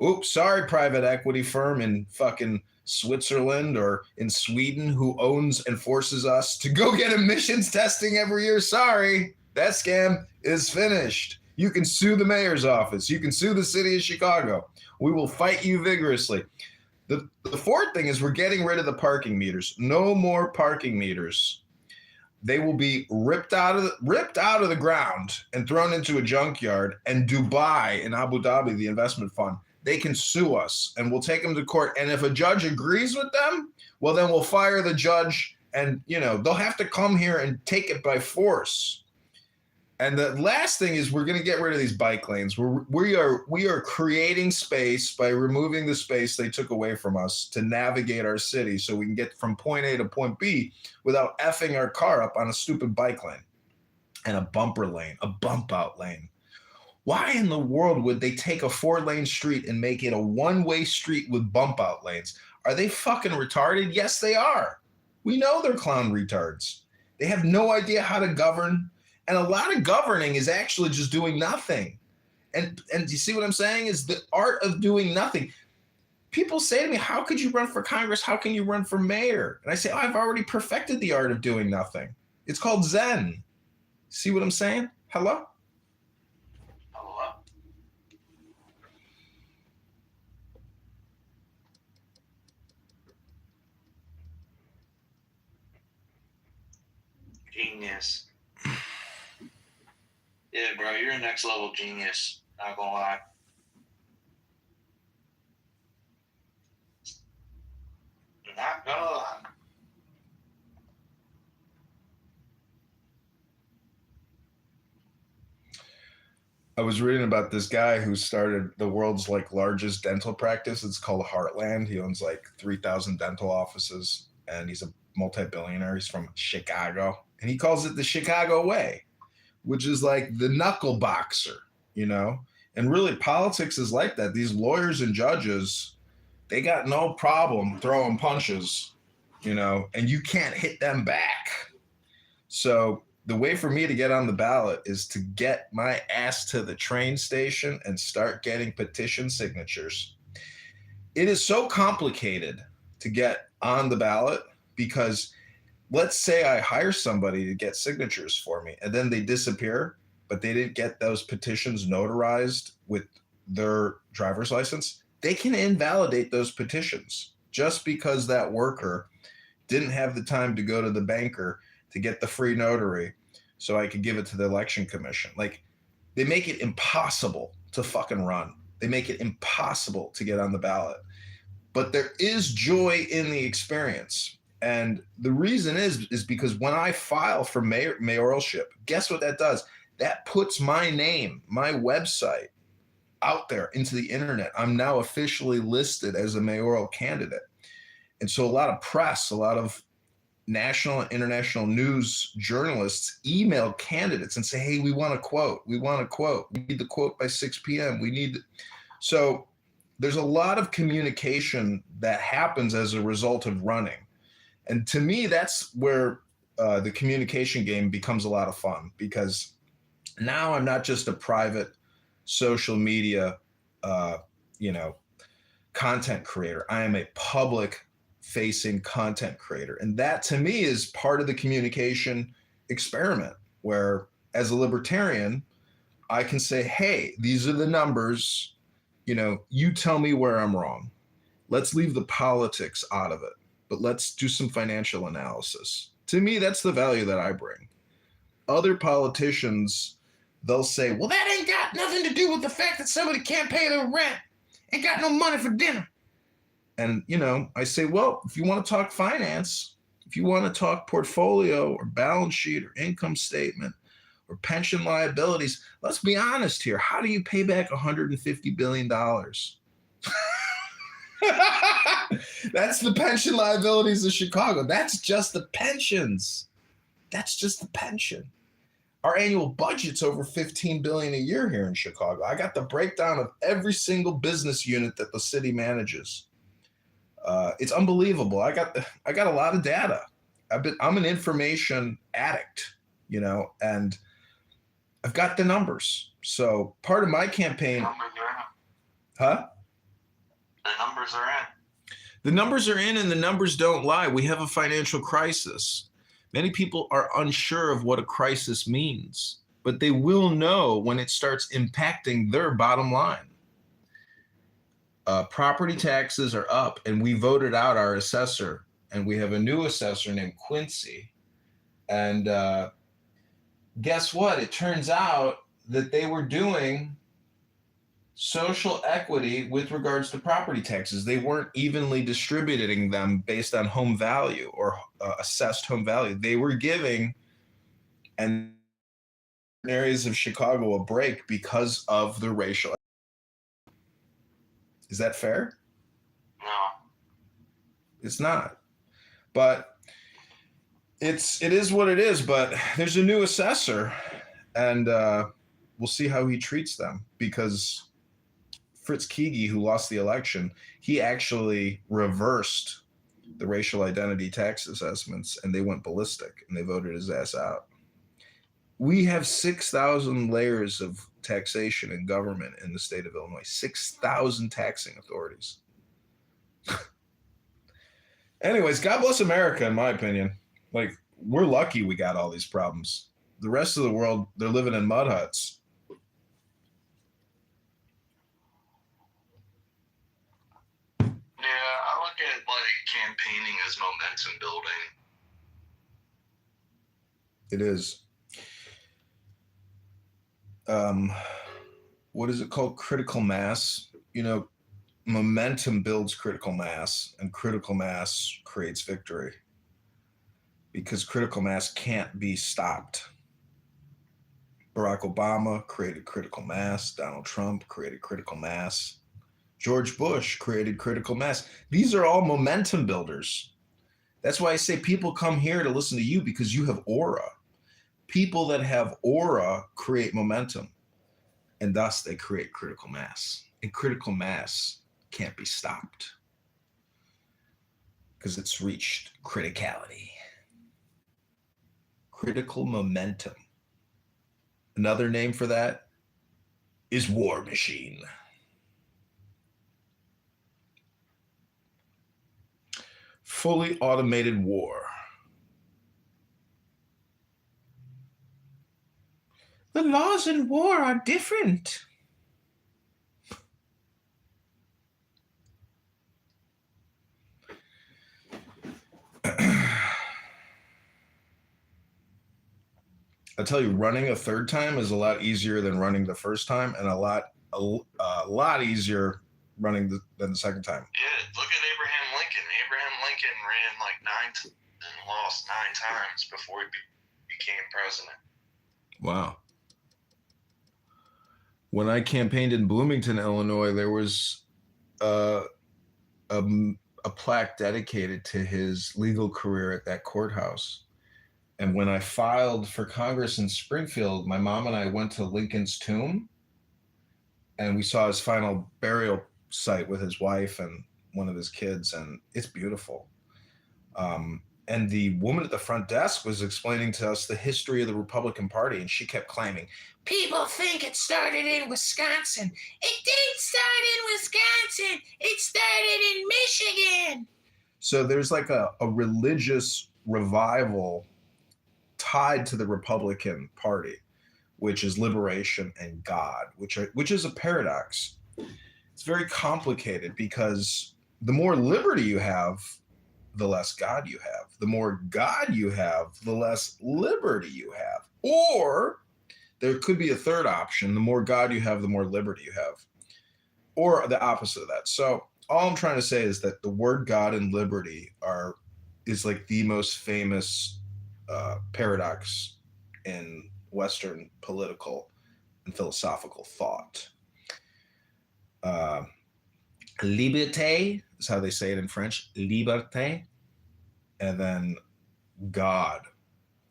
Oops, sorry, private equity firm in fucking Switzerland or in Sweden who owns and forces us to go get emissions testing every year. Sorry, that scam is finished. You can sue the mayor's office. You can sue the city of Chicago. We will fight you vigorously. The fourth thing is we're getting rid of the parking meters. No more parking meters. They will be ripped out of the ground and thrown into a junkyard. And Dubai in Abu Dhabi, the investment fund, they can sue us and we'll take them to court. And if a judge agrees with them, well, then we'll fire the judge and, they'll have to come here and take it by force. And the last thing is we're going to get rid of these bike lanes. We are creating space by removing the space they took away from us to navigate our city so we can get from point A to point B without effing our car up on a stupid bike lane and a bumper lane, a bump out lane. Why in the world would they take a 4-lane street and make it a one-way street with bump out lanes? Are they fucking retarded? Yes, they are. We know they're clown retards. They have no idea how to govern. And a lot of governing is actually just doing nothing. And you see what I'm saying? Is the art of doing nothing. People say to me, how could you run for Congress? How can you run for mayor? And I say, I've already perfected the art of doing nothing. It's called Zen. See what I'm saying? Hello? Hello. Genius. Yeah, bro, you're a next level genius. Not gonna lie. Not gonna lie. I was reading about this guy who started the world's largest dental practice. It's called Heartland. He owns 3,000 dental offices and he's a multi-billionaire. He's from Chicago and he calls it the Chicago way, which is like the knuckle boxer, and really politics is like that. These lawyers and judges, they got no problem throwing punches, and you can't hit them back. So the way for me to get on the ballot is to get my ass to the train station and start getting petition signatures. It is so complicated to get on the ballot because let's say I hire somebody to get signatures for me and then they disappear, but they didn't get those petitions notarized with their driver's license. They can invalidate those petitions just because that worker didn't have the time to go to the banker to get the free notary so I could give it to the election commission. They make it impossible to fucking run. They make it impossible to get on the ballot. But there is joy in the experience. And the reason is because when I file for mayoralship, guess what that does? That puts my name, my website out there into the internet. I'm now officially listed as a mayoral candidate. And so a lot of press, a lot of national and international news journalists email candidates and say, hey, we want a quote. We want a quote. We need the quote by 6 p.m. So there's a lot of communication that happens as a result of running. And to me, that's where the communication game becomes a lot of fun because now I'm not just a private social media, content creator. I am a public facing content creator. And that to me is part of the communication experiment where as a libertarian, I can say, hey, these are the numbers, you tell me where I'm wrong. Let's leave the politics out of it, but let's do some financial analysis. To me, that's the value that I bring. Other politicians, they'll say, well, that ain't got nothing to do with the fact that somebody can't pay their rent, ain't got no money for dinner. And, I say, well, if you want to talk finance, if you want to talk portfolio or balance sheet or income statement or pension liabilities, let's be honest here. How do you pay back $150 billion? That's the pension liabilities of Chicago. That's just the pensions. That's just the pension. Our annual budget's over $15 billion a year here in Chicago. I got the breakdown of every single business unit that the city manages. It's unbelievable. I got a lot of data. I'm an information addict, you know, and I've got the numbers. So part of my campaign, huh? The numbers are in. The numbers are in, and the numbers don't lie. We have a financial crisis. Many people are unsure of what a crisis means, but they will know when it starts impacting their bottom line. Property taxes are up, and we voted out our assessor, and we have a new assessor named Quincy. And guess what? It turns out that they were doing social equity with regards to property taxes. They weren't evenly distributing them based on home value or assessed home value. They were giving and areas of Chicago a break because of the racial. Is that fair? No. It's not. But it is what it is. But there's a new assessor, and we'll see how he treats them, because Fritz Keegi, who lost the election, he actually reversed the racial identity tax assessments, and they went ballistic, and they voted his ass out. We have 6,000 layers of taxation and government in the state of Illinois, 6,000 taxing authorities. Anyways, God bless America, in my opinion. Like, we're lucky we got all these problems. The rest of the world, they're living in mud huts. Yeah, I look at like campaigning as momentum building. It is. What is it called? Critical mass. You know, momentum builds critical mass, and critical mass creates victory, because critical mass can't be stopped. Barack Obama created critical mass. Donald Trump created critical mass. George Bush created critical mass. These are all momentum builders. That's why I say people come here to listen to you, because you have aura. People that have aura create momentum, and thus they create critical mass. And critical mass can't be stopped because it's reached criticality. Critical momentum. Another name for that is war machine. Fully automated war. The laws in war are different. I tell you, running a third time is a lot easier than running the first time, and a lot easier running than the second time. Yeah, look at Abraham Lincoln. Abraham Lincoln ran like 9 and lost 9 times before he became president. Wow. When I campaigned in Bloomington, Illinois, there was a plaque dedicated to his legal career at that courthouse. And when I filed for Congress in Springfield, my mom and I went to Lincoln's tomb, and we saw his final burial site with his wife and one of his kids, and it's beautiful. And the woman at the front desk was explaining to us the history of the Republican Party, and she kept claiming, people think it started in Wisconsin. It didn't start in Wisconsin. It started in Michigan. So there's like a religious revival tied to the Republican Party, which is liberation and God, which is a paradox. It's very complicated, because the more liberty you have, the less God you have. The more God you have, the less liberty you have. Or there could be a third option. The more God you have, the more liberty you have. Or the opposite of that. So all I'm trying to say is that the word God and liberty is like the most famous paradox in Western political and philosophical thought. Liberté is how they say it in French, liberté. And then God,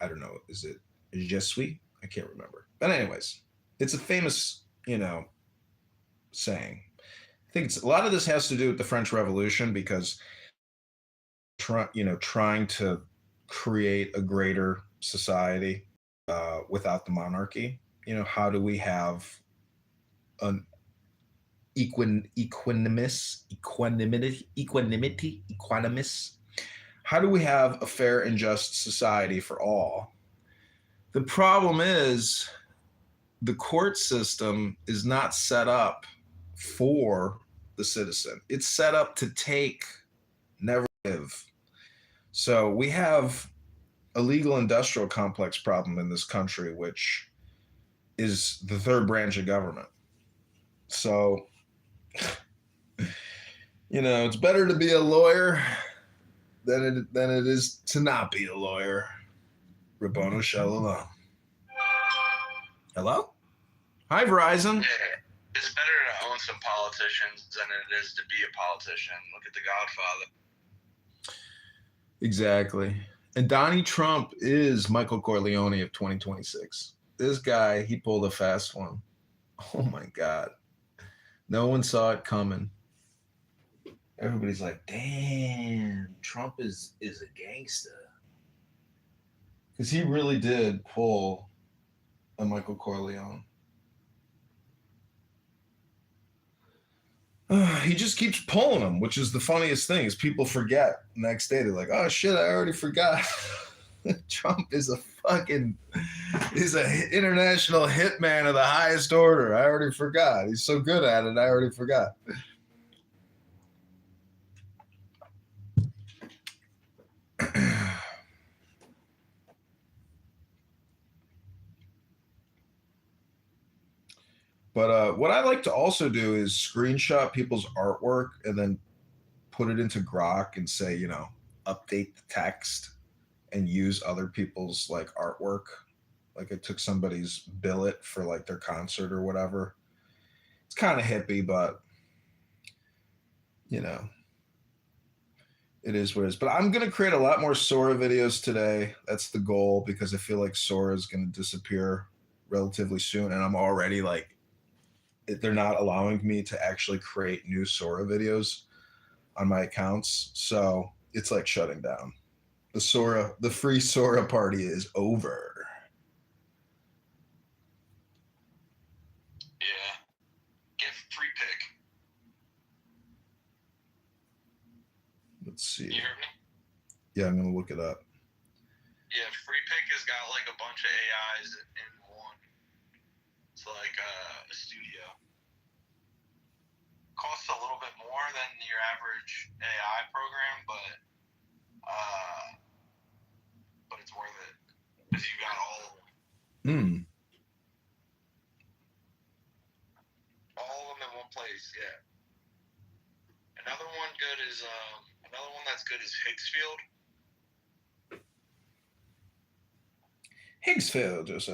I don't know, is it je suis? I can't remember. But anyways, it's a famous, saying. I think a lot of this has to do with the French Revolution, because trying to create a greater society without the monarchy. How do we have an equanimous? How do we have a fair and just society for all? The problem is the court system is not set up for the citizen. It's set up to take, never give. So we have a legal industrial complex problem in this country, which is the third branch of government. So, it's better to be a lawyer than it is to not be a lawyer. Rabboni Shalom. Hello? Hi, Verizon. Yeah, it's better to own some politicians than it is to be a politician. Look at The Godfather. Exactly. And Donnie Trump is Michael Corleone of 2026. This guy, he pulled a fast one. Oh my God. No one saw it coming. Everybody's like, damn, Trump is a gangster. Because he really did pull a Michael Corleone. He just keeps pulling them, which is the funniest thing, is people forget. Next day, they're like, oh shit, I already forgot. Trump is he's an international hitman of the highest order. I already forgot. He's so good at it, I already forgot. But what I like to also do is screenshot people's artwork and then put it into Grok and say, update the text and use other people's like artwork. Like I took somebody's billet for like their concert or whatever. It's kind of hippie, but it is what it is. But I'm going to create a lot more Sora videos today. That's the goal, because I feel like Sora is going to disappear relatively soon. And I'm already like, they're not allowing me to actually create new Sora videos on my accounts. So it's like shutting down. The free Sora party is over. Yeah. Get free pick. Let's see. You hear me? Yeah, I'm going to look it up. Yeah, free pick has got like a bunch of AIs in one. It's like a studio. Costs a little bit more than your average AI program, but it's worth it because you got all of them. All of them in one place. Yeah. Another one that's good is Higgsfield. Higgsfield, just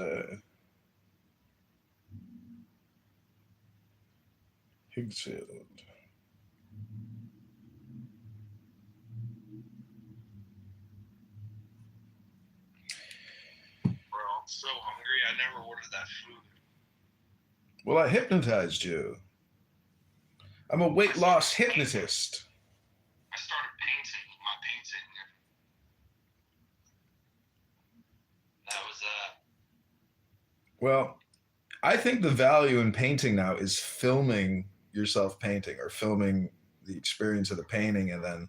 Higgsfield. Bro, I'm so hungry. I never ordered that food. Well, I hypnotized you. I'm a weight loss hypnotist. I started painting my painting. That was Well, I think the value in painting now is filming yourself painting, or filming the experience of the painting, and then,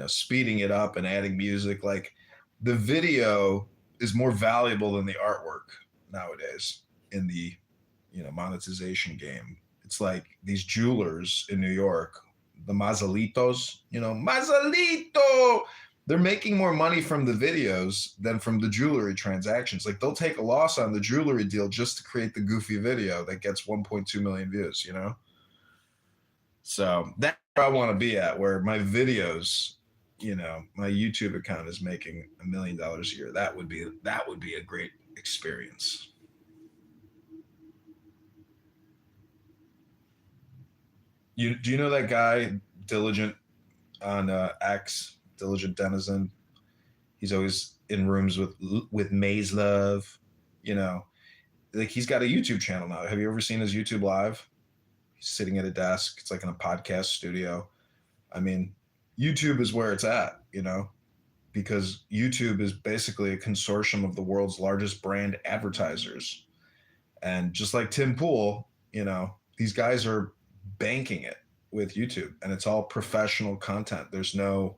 speeding it up and adding music. Like, the video is more valuable than the artwork nowadays in the, monetization game. It's like these jewelers in New York, the Mazalitos, Mazalito, they're making more money from the videos than from the jewelry transactions. Like, they'll take a loss on the jewelry deal just to create the goofy video that gets 1.2 million views, So that's where I want to be at, where my videos, my YouTube account is making $1 million a year. That would be a great experience. Do you know that guy, Diligent, on X, Diligent Denizen? He's always in rooms with Maze Love, like, he's got a YouTube channel now. Have you ever seen his YouTube live? He's sitting at a desk. It's like in a podcast studio. I mean, YouTube is where it's at, you know, because YouTube is basically a consortium of the world's largest brand advertisers. And just like Tim Pool, you know, these guys are banking it with YouTube, and it's all professional content. There's no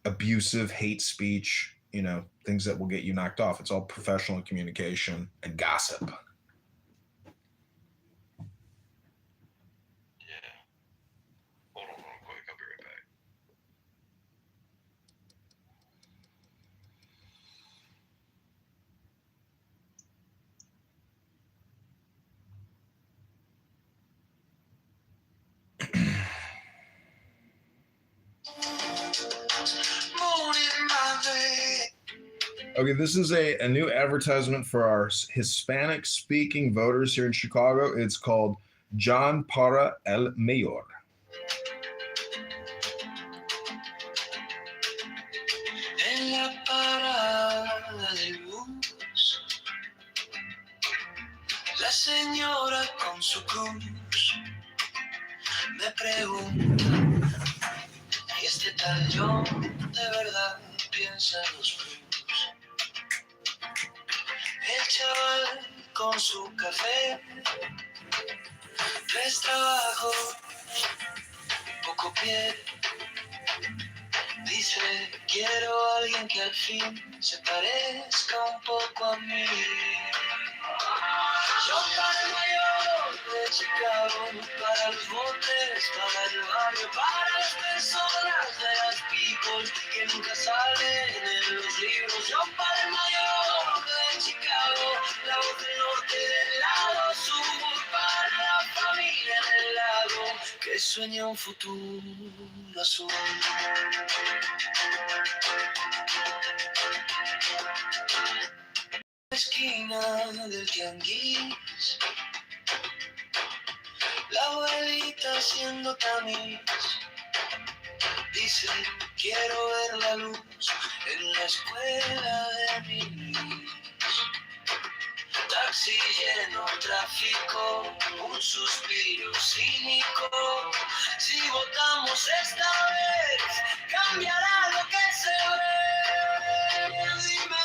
abusive hate speech, you know, things that will get you knocked off. It's all professional communication and gossip. Yeah. Hold on real quick. I'll be right back. Okay, this is a new advertisement for our Hispanic speaking voters here in Chicago. It's called John para el Mayor. En la parada del bus, la señora con su cruz me pregunta, ¿y este tal John de verdad piensa en los blues? El chaval con su café, 3 trabajos, poco pie. Dice, quiero a alguien que al fin se parezca un poco a mí. Yo para el mayor de Chicago, para los botes, para el barrio, para las personas de las people que nunca salen en los libros. Yo para el mayor de Chicago, la voz del norte y del lado sur, para la familia en el lago que sueña un futuro azul. Esquina del tianguis, la abuelita haciendo tamiz, dice, quiero ver la luz en la escuela de mi niñez. Taxi lleno, tráfico, un suspiro cínico. Si votamos esta vez, cambiará lo que se ve. Dime,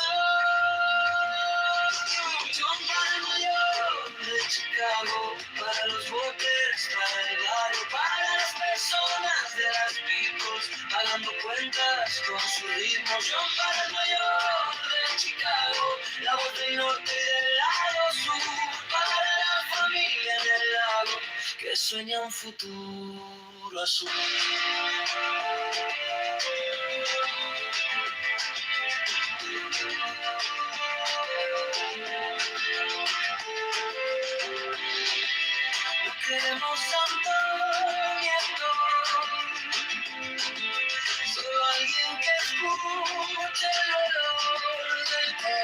John para el mayor de Chicago, para los voters, para el barrio, para las personas de las peoples, pagando cuentas con su ritmo. John para el mayor de Chicago, la voz del norte y del lado sur, para la familia en el lago que sueña un futuro azul. No queremos tanto nieto, solo alguien que escuche el olor del té.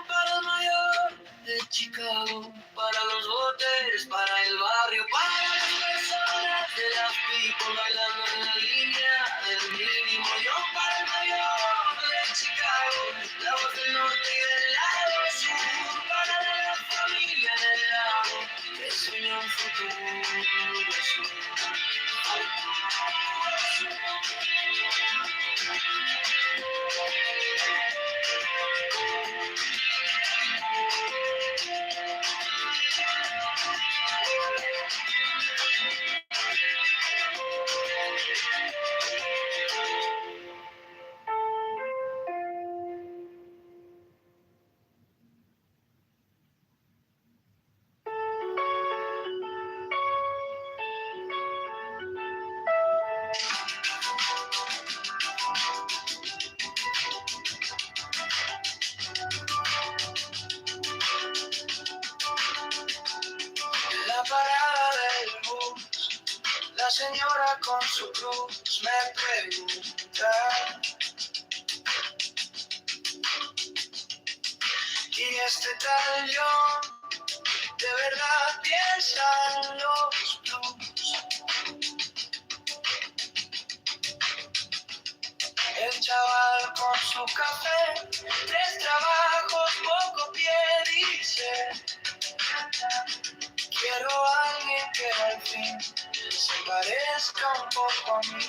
Para el mayor de Chicago, para los botes, para el barrio, para las personas de las people bailando en la línea del mínimo. Yo para el mayor de Chicago, la voz del norte y del lado sur, para la familia en el lago que sueña un futuro azul. La parada del bus, la señora con su cruz me pregunta, ¿y este tal John de verdad piensa en los blues? El chaval con su café, 3 trabajos, poco pie, dice, quiero a alguien que al fin se parezca un poco a mí.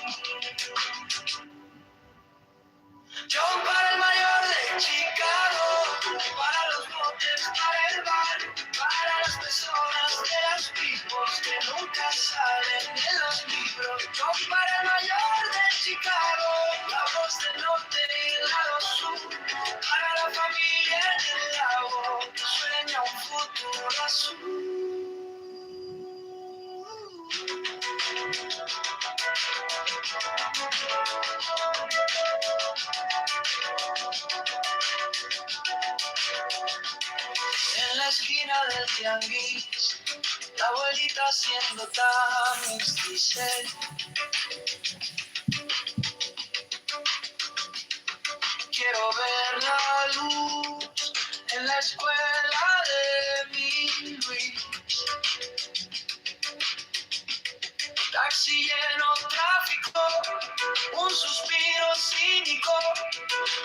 tianguis, la abuelita haciendo tamis, dice. Quiero ver la luz en la escuela de mi Luis. Taxi lleno, tráfico, un suspiro cínico.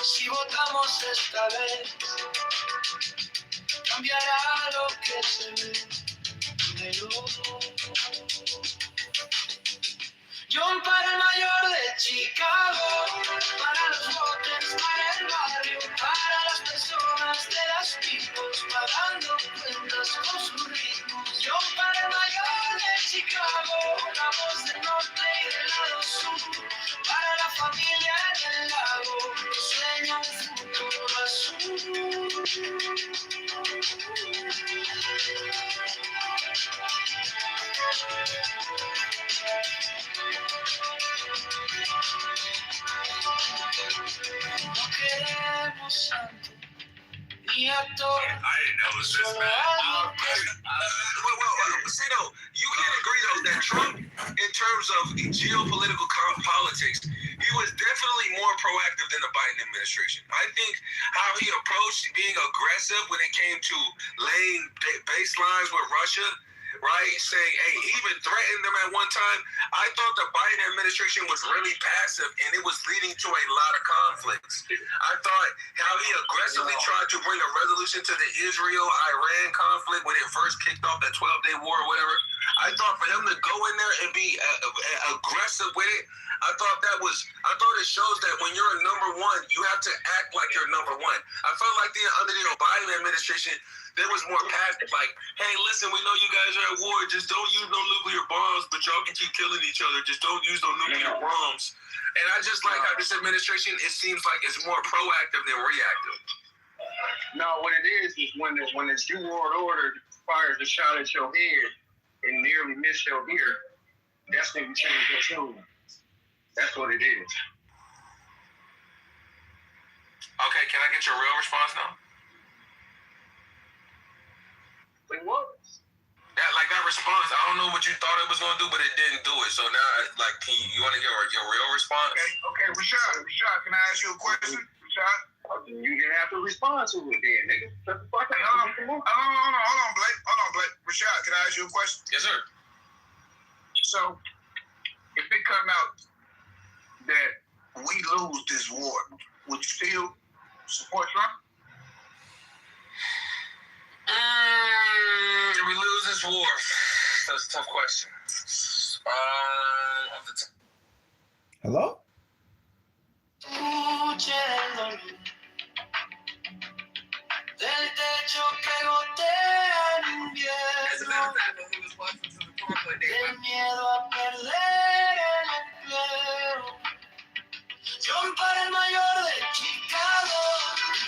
Si votamos esta vez, cambiará lo que se ve. John para el mayor de Chicago, para los botes, para el barrio, para las personas de las picos, pagando cuentas con sus ritmos. John para el mayor de Chicago, la voz del norte y del lado sur, para la familia en el lago, que sueña un futuro azul. No queremos santo ni actor. I didn't know it was this Solo bad. alguien que Sino, you can agree though that Trump, in terms of geopolitical politics, he was definitely more proactive than the Biden administration. I think how he approached being aggressive when it came to laying baselines with Russia, right? Saying, hey, he even threatened them at one time. I thought the Biden administration was really passive and it was leading to a lot of conflicts. I thought how he aggressively tried to bring a resolution to the Israel-Iran conflict when it first kicked off that 12-day war or whatever. I thought for him to go in there and be aggressive with it, I thought it shows that when you're a number one, you have to act like you're number one. I felt like under the Biden administration, there was more passive, like, hey, listen, we know you guys are at war. Just don't use no nuclear bombs, but y'all can keep killing each other. Just don't use no nuclear bombs. And I just like how this administration, it seems like it's more proactive than reactive. No, what it is when the New World Order fires a shot at your head and nearly miss your ear, that's when you change your tune. That's what it is. Okay, can I get your real response now? Like what? That response, I don't know what you thought it was going to do, but it didn't do it. So now, you want to hear your real response? Okay, Rashad, can I ask you a question? Rashad? You didn't have to respond to it then, nigga. Shut the fuck up. Hold on, Blake. Rashad, can I ask you a question? Yes, sir. So, if it come out that we lose this war, would you still support Trump? If we lose this war, that's a tough question. Hello? escuche el dolor del techo que gotea en invierno, del miedo a perder el empleo. John para el mayor de Chicago,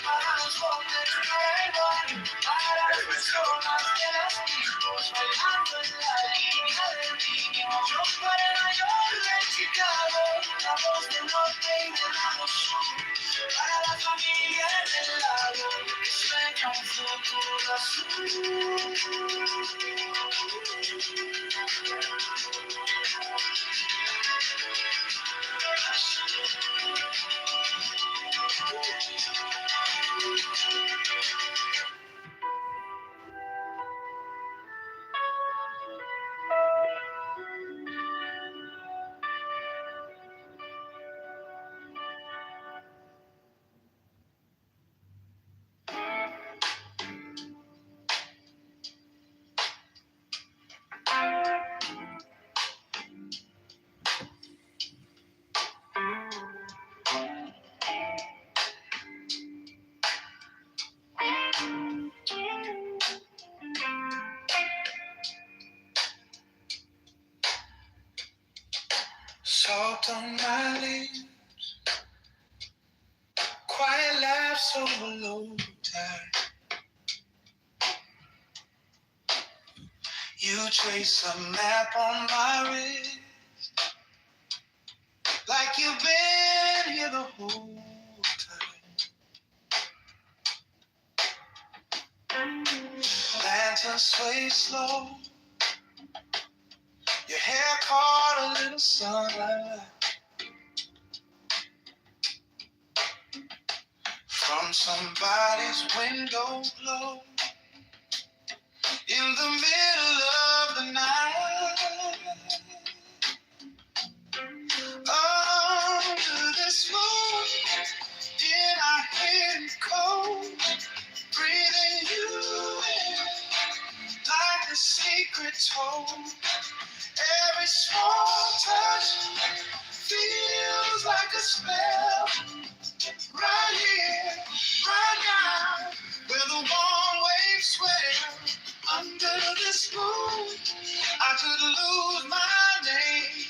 para los hombres, para el barrio, para las personas de las tribus, bailando en la línea del mínimo. John para el mayor de Chicago, la voz del norte y del lado sur, para la familia en el lago, que sueña un futuro azul. Salt on my lips, quiet laughs over low tide. You trace a map on my wrist, like you've been here the whole time. to sway slow. Your hair caught a little sunlight from somebody's window glow. In the middle of the night, under this moon, in our hidden cold, breathing you in like a secret told. Every small touch feels like a spell. Right here, right now, where the warm waves swell. Under this moon, I could lose my name.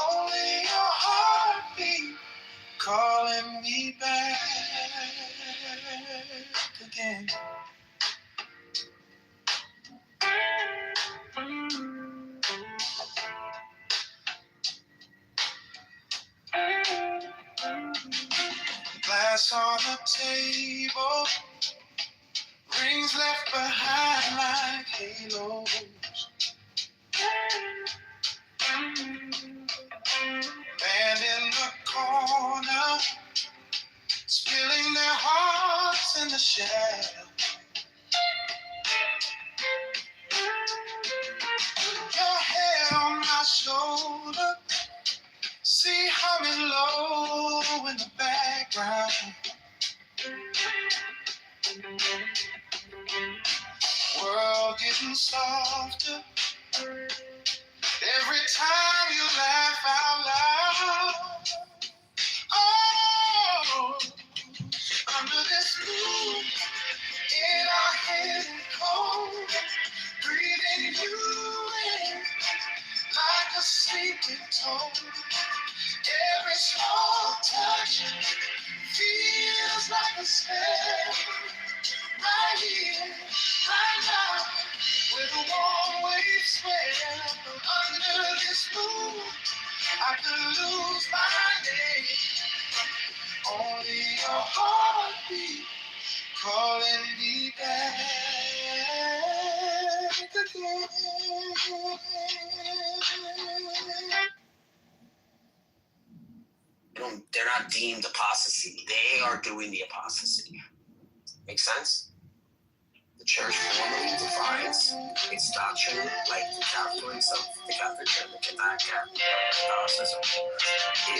Only your heartbeat calling me back again. Glass on the table, rings left behind like halos. Band in the corner, spilling their hearts in the shadow. Your hair on my shoulder, see humming low in the background. World getting softer every time you laugh out loud. Oh, under this moon, in our hidden cold, breathing you in like a sleeping toad. Every small touch feels like a spell. Right here, right now, where the warm waves swell. Under this moon, I could lose my name. Only your heartbeat calling me back again. They're not deemed apostasy. They are doing the apostasy. Make sense? The church formally defines its doctrine, like the Catholic Church, Catholicism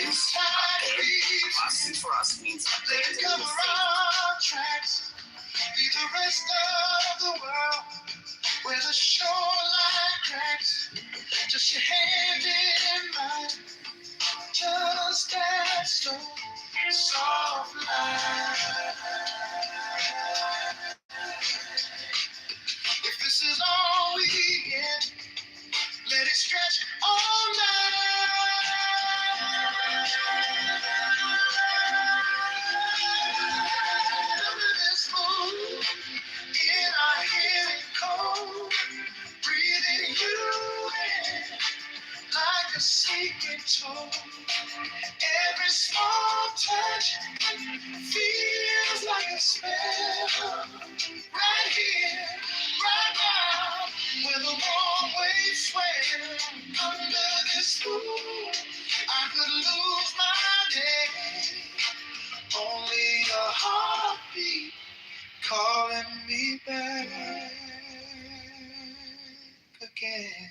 is apostasy for us means abandoning the faith. Tracks, be the rest of the world where the shoreline cracks. Just your hand in mine, just that slow, soft line. If this is all we get, let it stretch all night. Under this moon, in our hidden cold, breathing you in like a secret toad. Every small touch feels like a spell. Right here, right now, where the warm waves swell. Under this moon, I could lose my name. Only a heartbeat calling me back again.